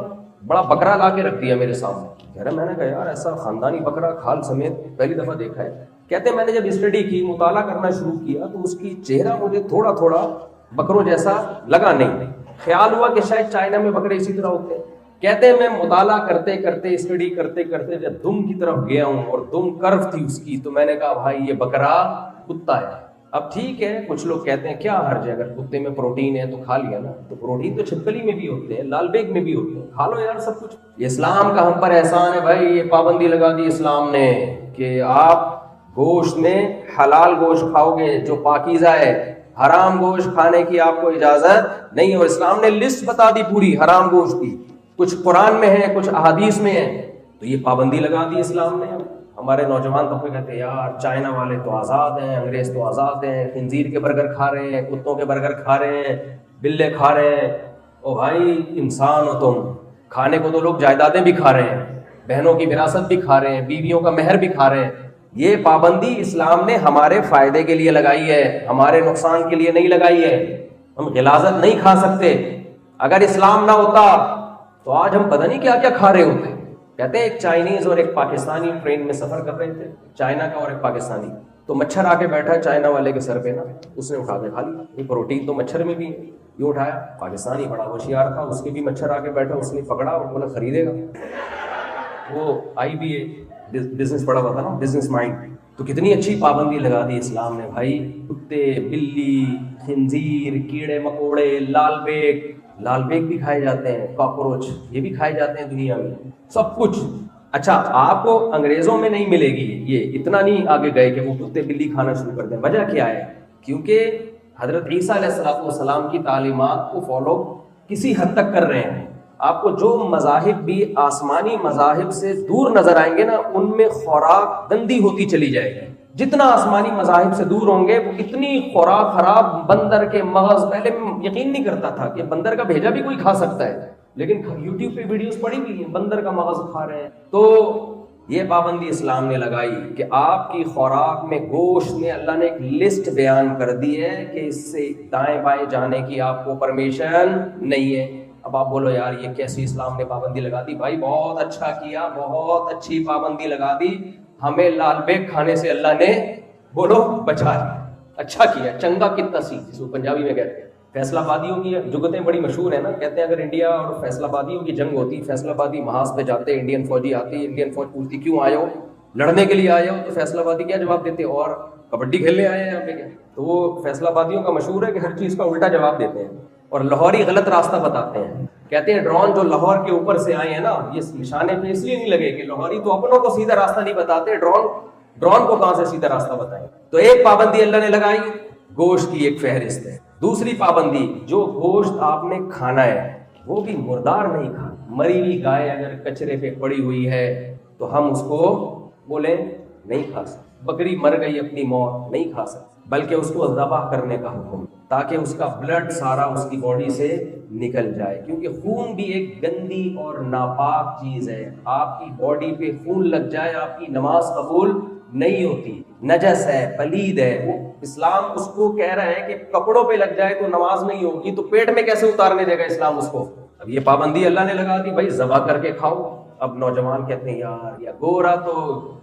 بڑا بکرا لا کے رکھ دیا میرے سامنے. کہہ رہا میں نے کہا یار ایسا خاندانی بکرا کھال سمیت پہلی دفعہ دیکھا ہے. کہتے ہیں میں نے جب اسٹڈی کی، مطالعہ کرنا شروع کیا تو اس کی چہرہ مجھے تھوڑا تھوڑا بکروں جیسا لگا نہیں. خیال ہوا کہ شاید چائنا میں بکرے اسی طرح ہوتے ہیں. کہتے ہیں میں مطالعہ کرتے کرتے اسٹڈی کرتے کرتے جب دم کی طرف گیا ہوں اور دم کرف تھی اس کی، تو میں نے کہا بھائی یہ بکرا کتا ہے. اب ٹھیک ہے کچھ لوگ کہتے ہیں کیا حرج ہے، اگر کتے میں پروٹین ہے تو کھا لیا نا، تو پروٹین تو چھپکلی میں بھی ہوتے ہیں، لال بیگ میں بھی ہوتے ہیں، کھا لو یار سب کچھ۔ یہ اسلام کا ہم پر احسان ہے بھائی، یہ پابندی لگا دی اسلام نے کہ آپ گوشت میں حلال گوشت کھاؤ گے جو پاکیزہ ہے، حرام گوشت کھانے کی آپ کو اجازت نہیں، اور اسلام نے لسٹ بتا دی پوری حرام گوشت کی، کچھ قرآن میں ہے کچھ احادیث میں ہے، تو یہ پابندی لگا دی اسلام نے۔ ہمارے نوجوان طبقے کہتے ہیں یار چائنا والے تو آزاد ہیں، انگریز تو آزاد ہیں، خنزیر کے برگر کھا رہے ہیں، کتوں کے برگر کھا رہے ہیں، بلے کھا رہے ہیں۔ او بھائی انسان ہو تم، کھانے کو تو لوگ جائیدادیں بھی کھا رہے ہیں، بہنوں کی وراثت بھی کھا رہے ہیں، بیویوں کا مہر بھی کھا رہے ہیں۔ یہ پابندی اسلام نے ہمارے فائدے کے لیے لگائی ہے، ہمارے نقصان کے لیے نہیں لگائی ہے۔ ہم غلاظت نہیں کھا سکتے، اگر اسلام نہ ہوتا تو آج ہم پتہ نہیں کیا کیا کھا رہے ہوتے۔ کہتے ہیں ایک چائنیز اور ایک پاکستانی ٹرین میں سفر کر رہے تھے، چائنا کا اور ایک پاکستانی، تو مچھر آ کے بیٹھا چائنا والے کے سر پہ نا، اس نے اٹھا کے کھا لیا، یہ پروٹین تو مچھر میں بھی ہے، یہ اٹھایا۔ پاکستانی بڑا ہوشیار تھا، اس کے بھی مچھر آ کے بیٹھا، اس نے پکڑا اور بولا خریدے گا، وہ آئی بی اے بزنس پڑا ہوا تھا نا، بزنس مائنڈ۔ تو کتنی اچھی پابندی لگا دی اسلام نے بھائی، کتے، بلی، خنزیر، کیڑے مکوڑے، لال بیگ بھی کھائے جاتے ہیں، کاکروچ یہ بھی کھائے جاتے ہیں دنیا میں، سب کچھ۔ اچھا آپ کو انگریزوں میں نہیں ملے گی، یہ اتنا نہیں آگے گئے کہ وہ کتے بلی کھانا شروع کر دیں۔ وجہ کیا ہے؟ کیونکہ حضرت عیسیٰ علیہ السلام کی تعلیمات کو فالو کسی حد تک کر رہے ہیں۔ آپ کو جو مذاہب بھی آسمانی مذاہب سے دور نظر آئیں گے نا، ان میں خوراک گندی ہوتی چلی جائے گی۔ جتنا آسمانی مذاہب سے دور ہوں گے وہ اتنی خوراک خراب، بندر کے مغز، پہلے میں یقین نہیں کرتا تھا کہ بندر کا بھیجا بھی کوئی کھا سکتا ہے، لیکن یوٹیوب پہ ویڈیوز پڑی ہوئی ہیں بندر کا مغز کھا رہے ہیں۔ تو یہ پابندی اسلام نے لگائی کہ آپ کی خوراک میں گوشت میں اللہ نے ایک لسٹ بیان کر دی ہے کہ اس سے دائیں بائیں جانے کی آپ کو پرمیشن نہیں ہے۔ اب آپ بولو یار یہ کیسی اسلام نے پابندی لگا دی؟ بھائی بہت اچھا کیا، بہت اچھی پابندی لگا دی، ہمیں لال بیگ کھانے سے اللہ نے بولو بچا لیا، اچھا کیا، چنگا کتنا سی جس کو پنجابی میں کہتے ہیں۔ فیصلہ آبادیوں کی جگتیں بڑی مشہور ہیں نا، کہتے ہیں اگر انڈیا اور فیصلہ آبادیوں کی جنگ ہوتی، فیصلہ آبادی محاذ پہ جاتے، انڈین فوجی آتی، انڈین فوج پوچھتی کیوں آئے ہو؟ لڑنے کے لیے آئے ہو؟ تو فیصلہ آبادی کیا جواب دیتے؟ اور کبڈی کھیلنے آئے ہیں یہاں پہ کیا؟ تو وہ فیصلہ آبادیوں کا مشہور ہے کہ ہر چیز کا الٹا جواب دیتے ہیں، اور لاہوری غلط راستہ بتاتے ہیں۔ کہتے ہیں ڈرون جو لاہور کے اوپر سے آئے ہیں نا، یہ نشانے پہ اس لیے نہیں لگے کہ لاہوری تو اپنوں کو سیدھا راستہ نہیں بتاتے، ڈرون کو کہاں سے سیدھا راستہ بتائیں۔ تو ایک پابندی اللہ نے لگائی، گوشت کی ایک فہرست ہے۔ دوسری پابندی، جو گوشت آپ نے کھانا ہے وہ بھی مردار نہیں کھانا۔ مری ہوئی گائے اگر کچرے پہ پڑی ہوئی ہے تو ہم اس کو بولیں نہیں کھا سکتے۔ بکری مر گئی اپنی موت، نہیں کھا سکتے، بلکہ اس کو ذبح کرنے کا حکم، تاکہ اس کا بلڈ سارا اس کی باڈی سے نکل جائے، کیونکہ خون بھی ایک گندی اور ناپاک چیز ہے۔ آپ کی باڈی پہ خون لگ جائے آپ کی نماز قبول نہیں ہوتی، نجس ہے، پلید ہے۔ وہ اسلام اس کو کہہ رہا ہے کہ کپڑوں پہ لگ جائے تو نماز نہیں ہوگی، تو پیٹ میں کیسے اتارنے دے گا اسلام اس کو؟ اب یہ پابندی اللہ نے لگا دی، بھائی ذبح کر کے کھاؤ۔ اب نوجوان کہتے ہیں یار یا گورا تو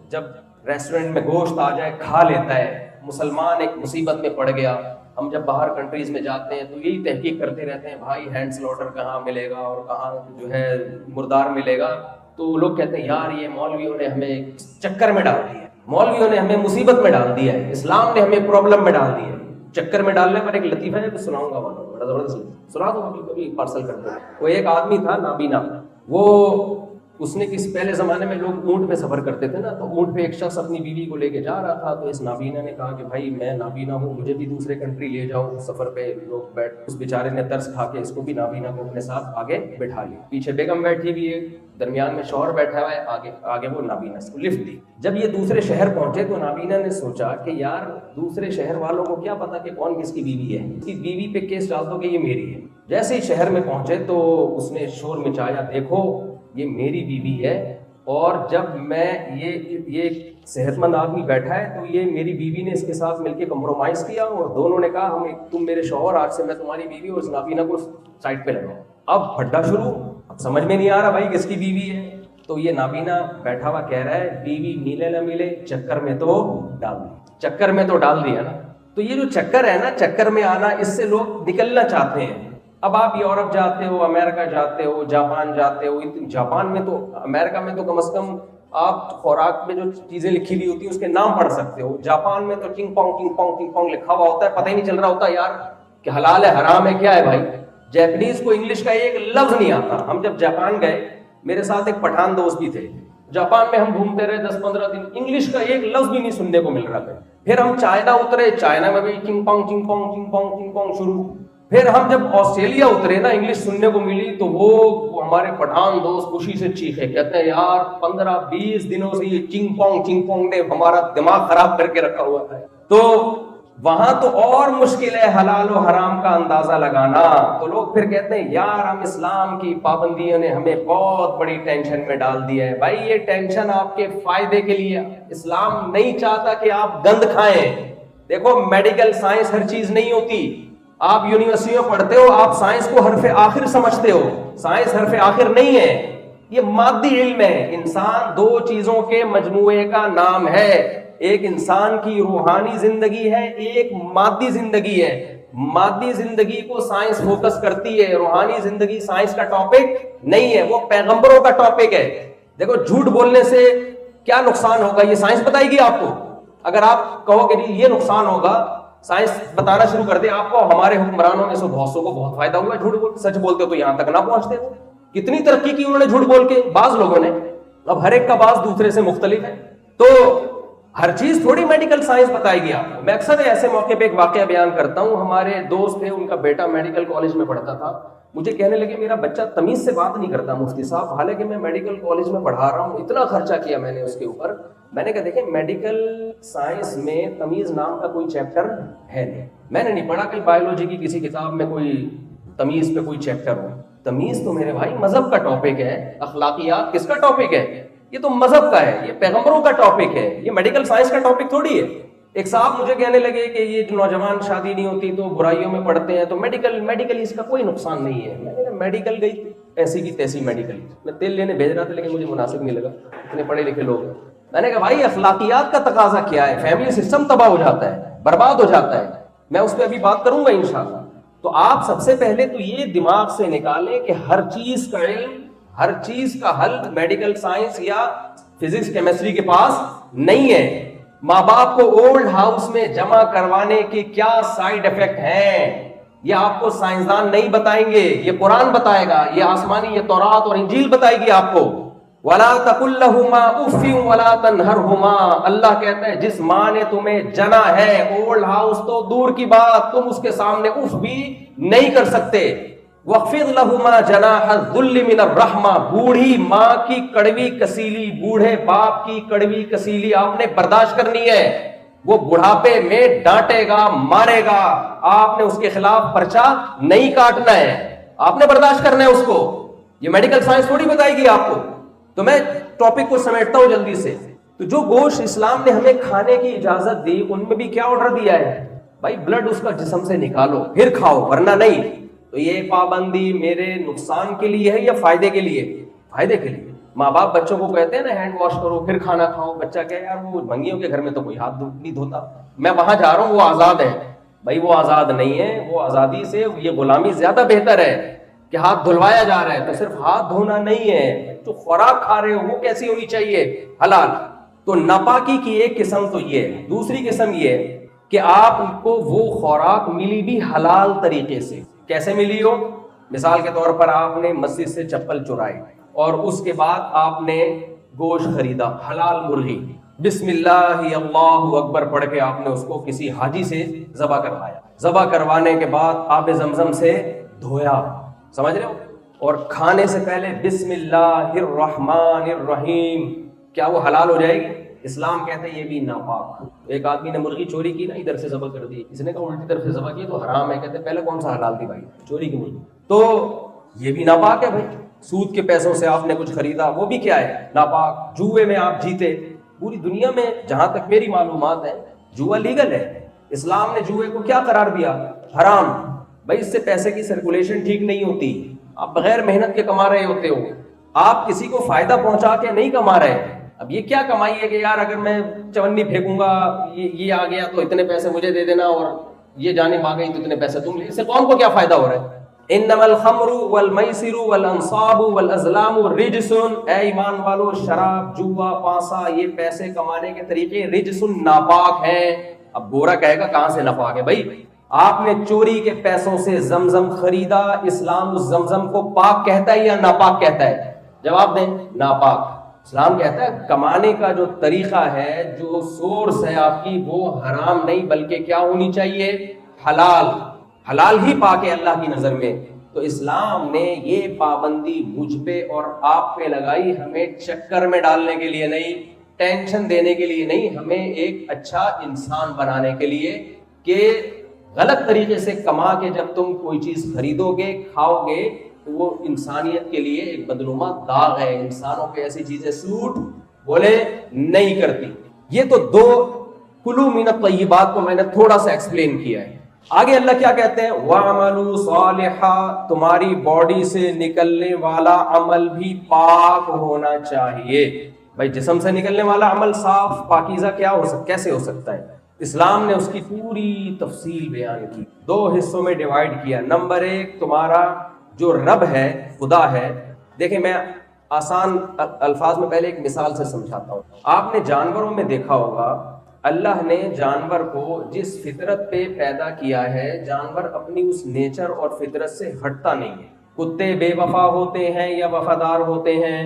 جب ریسٹورنٹ میں گوشت آ جائے کھا لیتا ہے، مسلمان ایک مصیبت میں پڑ گیا۔ ہم جب باہر کنٹریز میں جاتے ہیں تو یہی تحقیق کرتے رہتے ہیں بھائی ہینڈ سلوٹر کہاں ملے گا اور کہاں جو ہے مردار ملے گا، تو لوگ کہتے ہیں یار یہ مولویوں نے ہمیں چکر میں ڈال دیا ہے، مولویوں نے ہمیں مصیبت میں ڈال دیا ہے، اسلام نے ہمیں پرابلم میں ڈال دیا ہے۔ چکر میں ڈالنے پر ایک لطیفہ ہے، تو سناؤں گا، بڑا زبردست سنا دو، کبھی پارسل کر دو۔ وہ ایک آدمی تھا نابینا، وہ اس نے کس پہلے زمانے میں لوگ اونٹ پہ سفر کرتے تھے نا، تو اونٹ پہ ایک شخص اپنی بیوی کو لے کے جا رہا تھا، تو اس نابینا نے کہا کہ بھائی میں نابینا ہوں، مجھے بھی دوسرے کنٹری لے جاؤ سفر پہ۔ لوگ بیٹھ، اس بیچارے نے ترس کھا کے اس کو بھی نابینا کو اپنے ساتھ آگے بٹھا لیا، پیچھے بیگم بیٹھی ہوئی ہے، درمیان میں شوہر بیٹھا ہوا ہے، آگے وہ نابینا، اس کو لفٹ دی۔ جب یہ دوسرے شہر پہنچے تو نابینا نے سوچا کہ یار دوسرے شہر والوں کو کیا پتا کہ کون کس کی بیوی ہے، اس کی بیوی پہ کیس ڈال دو کہ یہ میری ہے۔ جیسے ہی شہر میں پہنچے تو اس نے شور مچایا، دیکھو یہ میری بیوی ہے، اور جب میں یہ صحت مند آدمی بیٹھا ہے تو یہ میری بیوی نے اس کے ساتھ مل کے کمپرومائز کیا، اور دونوں نے کہا تم میرے شوہر، آج سے میں تمہاری بیوی، اور اس نابینا کو سائڈ پہ لگاؤ۔ اب پھڈا شروع، اب سمجھ میں نہیں آ رہا بھائی کس کی بیوی ہے۔ تو یہ نابینا بیٹھا ہوا کہہ رہا ہے بیوی ملے نہ ملے چکر میں تو ڈال دی، چکر میں تو ڈال دیا نا۔ تو یہ جو چکر ہے نا، چکر میں آنا، اس سے لوگ نکلنا چاہتے ہیں۔ اب آپ یورپ جاتے ہو، امریکہ جاتے ہو، جاپان جاتے ہو، جاپان میں تو، امریکہ میں تو کم از کم آپ خوراک میں جو چیزیں لکھی ہوئی ہوتی ہیں اس کے نام پڑھ سکتے ہو. جاپان میں تو چنگ پونگ لکھا ہوا ہوتا ہے, پتہ ہی نہیں چل رہا ہوتا یار کہ حلال ہے حرام ہے کیا ہے بھائی. جیپنیز کو انگلش کا ایک لفظ نہیں آتا. ہم جب جاپان گئے, میرے ساتھ ایک پٹھان دوست بھی تھے, جاپان میں ہم گھومتے رہے 10-15 دن, انگلش کا ایک لفظ بھی نہیں سننے کو مل رہا تھا. پھر ہم چائنا اترے, چائنا میں بھی چنگ پونگ شروع. پھر ہم جب آسٹریلیا اترے نا, انگلش سننے کو ملی تو وہ ہمارے پٹھان دوست خوشی سے چیخے, کہتے ہیں یار 15-20 دنوں سے یہ چنگ پونگ نے ہمارا دماغ خراب کر کے رکھا ہوا ہے. تو وہاں تو اور مشکل ہے حلال و حرام کا اندازہ لگانا. تو لوگ پھر کہتے ہیں یار ہم اسلام کی پابندیوں نے ہمیں بہت بڑی ٹینشن میں ڈال دیا ہے. بھائی یہ ٹینشن آپ کے فائدے کے لیے, اسلام نہیں چاہتا کہ آپ گند کھائیں. دیکھو میڈیکل سائنس ہر چیز نہیں ہوتی. آپ یونیورسٹی میں پڑھتے ہو, آپ سائنس کو حرف آخر سمجھتے ہو, سائنس حرف آخر نہیں ہے, یہ مادی علم ہے. انسان دو چیزوں کے مجموعے کا نام ہے, ایک انسان کی روحانی زندگی ہے, ایک مادی زندگی ہے. مادی زندگی کو سائنس فوکس کرتی ہے, روحانی زندگی سائنس کا ٹاپک نہیں ہے, وہ پیغمبروں کا ٹاپک ہے. دیکھو جھوٹ بولنے سے کیا نقصان ہوگا یہ سائنس بتائے گی آپ کو. اگر آپ کہو کہ یہ نقصان ہوگا, سائنس بتانا شروع کر دے آپ کو, ہمارے حکمرانوں میں سے بہت سو کو بہت فائدہ ہوا ہے جھوٹ بول, سچ بولتے تو یہاں تک نہ پہنچتے. کتنی ترقی کی انہوں نے جھوٹ بول کے, بعض لوگوں نے. اب ہر ایک کا بعض دوسرے سے مختلف ہے, تو ہر چیز تھوڑی میڈیکل سائنس بتائے گی آپ کو. میں اکثر ایسے موقع پہ ایک واقعہ بیان کرتا ہوں. ہمارے دوست تھے, ان کا بیٹا میڈیکل کالج میں پڑھتا تھا. مجھے کہنے لگے میرا بچہ تمیز سے بات نہیں کرتا مفتی صاحب, حالانکہ میں میڈیکل کالج میں پڑھا رہا ہوں, اتنا خرچہ کیا میں نے اس کے اوپر. میں نے کہا دیکھیں میڈیکل سائنس میں تمیز نام کا کوئی چیپٹر ہے نہیں. میں نے نہیں پڑھا کہ بایولوجی کی کسی کتاب میں کوئی تمیز پہ کوئی چیپٹر ہو. تمیز تو میرے بھائی مذہب کا ٹاپک ہے. اخلاقیات کس کا ٹاپک ہے؟ یہ تو مذہب کا ہے, یہ پیغمبروں کا ٹاپک ہے, یہ میڈیکل سائنس کا ٹاپک تھوڑی ہے. ایک صاحب مجھے کہنے لگے کہ یہ جو نوجوان شادی نہیں ہوتی تو برائیوں میں پڑھتے ہیں, تو میڈیکل اس کا کوئی نقصان نہیں ہے. میں نے کہا میڈیکل گئی ایسی کی تیسی میڈیکل, میں تیل لینے بھیج رہا تھا لیکن مجھے مناسب نہیں لگا, اتنے پڑھے لکھے لوگ. میں نے کہا بھائی اخلاقیات کا تقاضا کیا ہے, فیملی سسٹم تباہ ہو جاتا ہے, برباد ہو جاتا ہے. میں اس پہ ابھی بات کروں گا انشاءاللہ. تو آپ سب سے پہلے تو یہ دماغ سے نکالیں کہ ہر چیز کا علم, ہر چیز کا حل میڈیکل سائنس یا فزکس کیمسٹری کے پاس نہیں ہے. ماں باپ کو اولڈ ہاؤس میں جمع کروانے کے کیا سائیڈ افیکٹ ہیں, یہ آپ کو سائنسدان نہیں بتائیں گے, یہ قرآن بتائے گا, یہ آسمانی یہ تورات اور انجیل بتائے گی آپ کو. وَلَا تَقُلْ لَهُمَا أُفٍّ وَلَا تَنْهَرْهُمَا, اللہ کہتا ہے جس ماں نے تمہیں جنا ہے, اولڈ ہاؤس تو دور کی بات, تم اس کے سامنے اف بھی نہیں کر سکتے. وَخْفِضْ لَهُمَا جَنَاحَ الذُّلِّ مِنَ الرَّحْمَةِ, بوڑھی ماں کی کڑوی کسیلی, بوڑھے باپ کی کڑوی کسیلی آپ نے برداشت کرنی ہے. وہ بڑھاپے میں ڈانٹے گا, مارے گا, آپ نے اس کے خلاف پرچہ نہیں کاٹنا ہے, آپ نے برداشت کرنا ہے اس کو. یہ میڈیکل سائنس تھوڑی بتائے گی آپ کو. تو میں ٹاپک کو سمیٹتا ہوں جلدی سے. تو جو گوشت اسلام نے ہمیں کھانے کی اجازت دی, ان میں بھی کیا آرڈر دیا ہے بھائی, بلڈ اس کا جسم سے نکالو پھر کھاؤ ورنہ نہیں. تو یہ پابندی میرے نقصان کے لیے ہے یا فائدے کے لیے؟ فائدے کے لیے. ماں باپ بچوں کو کہتے ہیں نا ہینڈ واش کرو پھر کھانا کھاؤ, بچہ کہ یار وہ بھنگیوں کے گھر میں تو کوئی ہاتھ نہیں دھوتا, میں وہاں جا رہا ہوں وہ آزاد ہے. بھائی وہ آزاد نہیں ہے, وہ آزادی سے یہ غلامی زیادہ بہتر ہے کہ ہاتھ دھلوایا جا رہا ہے. تو صرف ہاتھ دھونا نہیں ہے, جو خوراک کھا رہے ہو وہ کیسی ہونی چاہیے, حلال. تو ناپاکی کی ایک قسم تو یہ ہے. دوسری قسم یہ ہے کہ آپ کو وہ خوراک ملی بھی حلال طریقے سے. کیسے ملی ہو؟ مثال کے طور پر آپ نے مسجد سے چپل چرائی اور اس کے بعد آپ نے گوشت خریدا, حلال مرغی, بسم اللہ اللہ اکبر پڑھ کے آپ نے اس کو کسی حاجی سے ذبح کروایا. ذبح کروانے کے بعد آب زمزم سے دھویا, سمجھ رہے ہو, اور کھانے سے پہلے بسم اللہ الرحمن الرحیم, کیا وہ حلال ہو جائے گی؟ اسلام کہتے ہیں یہ بھی ناپاک. ایک آدمی نے مرغی چوری کی نا, ادھر سے ذبح کر دی, اس نے کہا الٹی طرف سے ذبح کی تو حرام ہے. کہتے ہیں پہلے کون سا حلال تھی بھائی, چوری کی مرغی, تو یہ بھی ناپاک ہے بھائی. سود کے پیسوں سے آپ نے کچھ خریدا, وہ بھی کیا ہے, ناپاک. جوئے میں آپ جیتے, پوری دنیا میں جہاں تک میری معلومات ہے جوا لیگل ہے. اسلام نے جوئے کو کیا قرار دیا؟ حرام. بھائی اس سے پیسے کی سرکولیشن ٹھیک نہیں ہوتی, آپ بغیر محنت کے کما رہے ہوتے ہو, آپ کسی کو فائدہ پہنچا کے نہیں کما رہے. اب یہ کیا کمائی ہے کہ یار اگر میں چونی پھینکوں گا یہ آ گیا تو اتنے پیسے مجھے دے دینا, اور یہ جانب آ گئی تو اتنے پیسے تم لے, اس سے قوم کو کیا فائدہ ہو رہا ہے؟ انما الخمر والمیسر والانصاب والازلام رجس، اے ایمان والو شراب، جوا، پانسا، یہ پیسے کمانے کے طریقے رجس، ناپاک ہیں۔ اب گورا کہے گا کہاں سے ناپاک ہے بھائی؟ آپ نے چوری کے پیسوں سے زمزم خریدا، اسلام اس زمزم کو پاک کہتا ہے یا ناپاک کہتا ہے؟ جواب دیں، ناپاک۔ اسلام کہتا ہے کمانے کا جو طریقہ ہے، جو سورس ہے آپ کی، وہ حرام نہیں بلکہ کیا ہونی چاہیے؟ حلال۔ حلال ہی پاک ہے اللہ کی نظر میں۔ تو اسلام نے یہ پابندی مجھ پہ اور آپ پہ لگائی، ہمیں چکر میں ڈالنے کے لیے نہیں، ٹینشن دینے کے لیے نہیں، ہمیں ایک اچھا انسان بنانے کے لیے، کہ غلط طریقے سے کما کے جب تم کوئی چیز خریدو گے، کھاؤ گے، تو وہ انسانیت کے لیے ایک بدنما داغ ہے۔ انسانوں پہ ایسی چیزیں سوٹ بولے نہیں کرتی۔ یہ تو دو کلوا من الطیبات کو میں نے تھوڑا سا ایکسپلین کیا ہے۔ آگے اللہ کیا کہتے ہیں؟ وَعْمَلُوا صَالِحًا، تمہاری باڈی سے نکلنے والا عمل بھی پاک ہونا چاہیے۔ بھائی جسم سے نکلنے والا عمل صاف پاکیزہ کیسے ہو سکتا ہے؟ اسلام نے اس کی پوری تفصیل بیان کی، دو حصوں میں ڈیوائیڈ کیا۔ نمبر ایک، تمہارا جو رب ہے، خدا ہے۔ دیکھیں میں آسان الفاظ میں پہلے ایک مثال سے سمجھاتا ہوں۔ آپ نے جانوروں میں دیکھا ہوگا، اللہ نے جانور کو جس فطرت پہ پیدا کیا ہے، جانور اپنی اس نیچر اور فطرت سے ہٹتا نہیں ہے۔ کتے بے وفا ہوتے ہیں یا وفادار ہوتے ہیں؟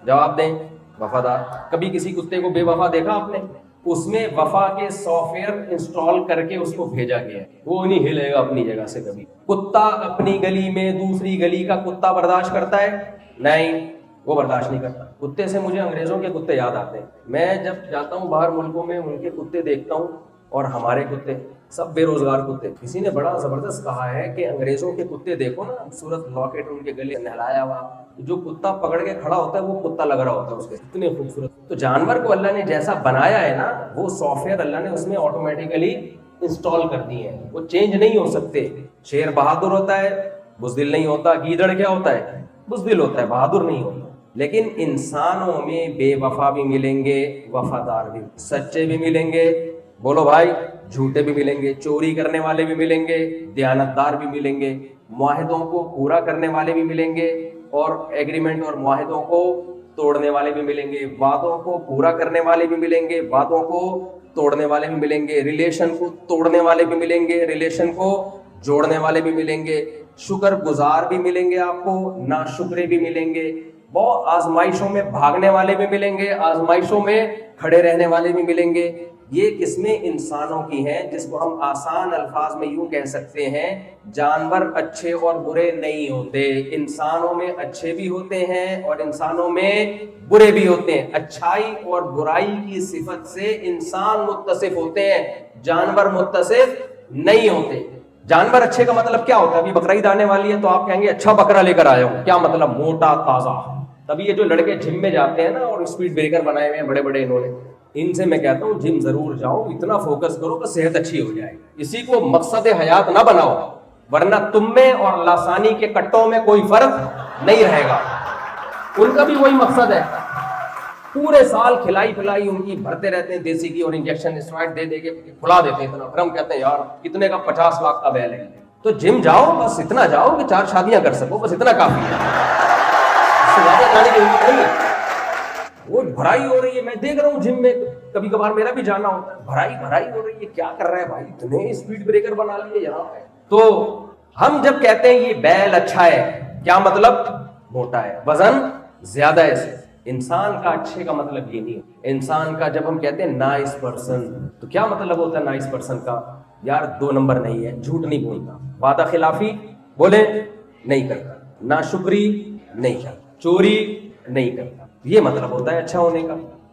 جواب دیں، وفادار۔ کبھی کسی کتے کو بے وفا دیکھا آپ نے؟ اس میں وفا کے سافٹ ویئر انسٹال کر کے اس کو بھیجا گیا ہے، وہ نہیں ہلے گا اپنی جگہ سے کبھی۔ کتا اپنی گلی میں دوسری گلی کا کتا برداشت کرتا ہے؟ نہیں، وہ برداشت نہیں کرتا۔ کتے سے مجھے انگریزوں کے کتے یاد آتے ہیں۔ میں جب جاتا ہوں باہر ملکوں میں، ان کے کتے دیکھتا ہوں اور ہمارے کتے سب بے روزگار کتے۔ کسی نے بڑا زبردست کہا ہے کہ انگریزوں کے کتے دیکھو نا، خوبصورت لاکٹ ان کے گلے نہلایا ہوا، جو کتا پکڑ کے کھڑا ہوتا ہے وہ کتا لگ رہا ہوتا ہے اس کے، اتنے خوبصورت۔ تو جانور کو اللہ نے جیسا بنایا ہے نا، وہ سافٹ ویئر اللہ نے اس میں آٹومیٹیکلی انسٹال کر دی ہیں، وہ چینج نہیں ہو سکتے۔ شیر بہادر ہوتا ہے، بزدل نہیں ہوتا۔ گیدڑ کیا ہوتا ہے؟ بزدل ہوتا ہے، بہادر نہیں ہوتا۔ لیکن انسانوں میں بے وفا بھی ملیں گے، وفادار بھی، سچے بھی ملیں گے، بولو بھائی، جھوٹے بھی ملیں گے، چوری کرنے والے بھی ملیں گے، دیانتدار بھی ملیں گے، معاہدوں کو پورا کرنے والے بھی ملیں گے، اور ایگریمنٹ اور معاہدوں کو توڑنے والے بھی ملیں گے، وعدوں کو پورا کرنے والے بھی ملیں گے، وعدوں کو توڑنے والے بھی ملیں گے، ریلیشن کو توڑنے والے بھی ملیں گے، ریلیشن کو جوڑنے والے بھی ملیں گے، شکر گزار بھی ملیں گے، آپ کو ناشکرے بھی ملیں گے، بہت آزمائشوں میں بھاگنے والے بھی ملیں گے، آزمائشوں میں کھڑے رہنے والے بھی ملیں گے۔ یہ قسمیں انسانوں کی ہیں، جس کو ہم آسان الفاظ میں یوں کہہ سکتے ہیں، جانور اچھے اور برے نہیں ہوتے، انسانوں میں اچھے بھی ہوتے ہیں اور انسانوں میں برے بھی ہوتے ہیں۔ اچھائی اور برائی کی صفت سے انسان متصف ہوتے ہیں، جانور متصف نہیں ہوتے۔ جانور اچھے کا مطلب کیا ہوتا ہے؟ ابھی بقرعید آنے والی ہے تو آپ کہیں گے اچھا بکرا لے کر آیا ہوں، کیا مطلب؟ موٹا تازہ۔ تبھی یہ جو لڑکے جم میں جاتے ہیں نا اور اسپیڈ بریکر بنائے ہوئے ہیں بڑے بڑے انہوں نے، ان سے میں کہتا ہوں جم ضرور جاؤ، اتنا فوکس کرو کہ صحت اچھی ہو جائے، اسی کو مقصد حیات نہ بناؤ، ورنہ تم میں اور لاسانی کے کٹوں میں کوئی فرق نہیں رہے گا۔ ان کا بھی وہی مقصد ہے، پورے سال کھلائی پلائی ان کی بھرتے رہتے ہیں، دیسی کی اور انجیکشن اسٹرائڈ دے دے کے کھلا دیتے ہیں اتنا، پھر ہم کہتے ہیں یار کتنے کا؟ 50 لاکھ کا بیل ہے۔ تو جم جاؤ، بس اتنا جاؤ کہ 4 شادیاں کر سکو، بس اتنا کافی ہے، اس سے زیادہ جانے کی ضرورت نہیں ہے۔ وہ بھرائی ہو رہی ہے، میں دیکھ رہا ہوں جم میں کبھی کبھار میرا بھی جانا ہوتا ہے، بھرائی ہو رہی ہے، کیا کر رہا ہے بھائی؟ اتنے اسپیڈ بریکر بنا لیے یہاں پہ۔ تو ہم جب کہتے ہیں یہ بیل اچھا ہے، کیا مطلب؟ موٹا ہے، وزن زیادہ ہے اسے۔ انسان کا اچھے کا مطلب یہ نہیں ہے۔ انسان کا جب ہم کہتے ہیں نائس پرسن، تو کیا مطلب ہوتا ہے نائس پرسن کا؟ یار 2 نمبر نہیں ہے، جھوٹ نہیں بولتا، وعدہ خلافی بولے نہیں کرتا، ناشکری نہیں کرتا، چوری نہیں کرتا، یہ مطلب ہوتا ہے اچھا ہونے کا۔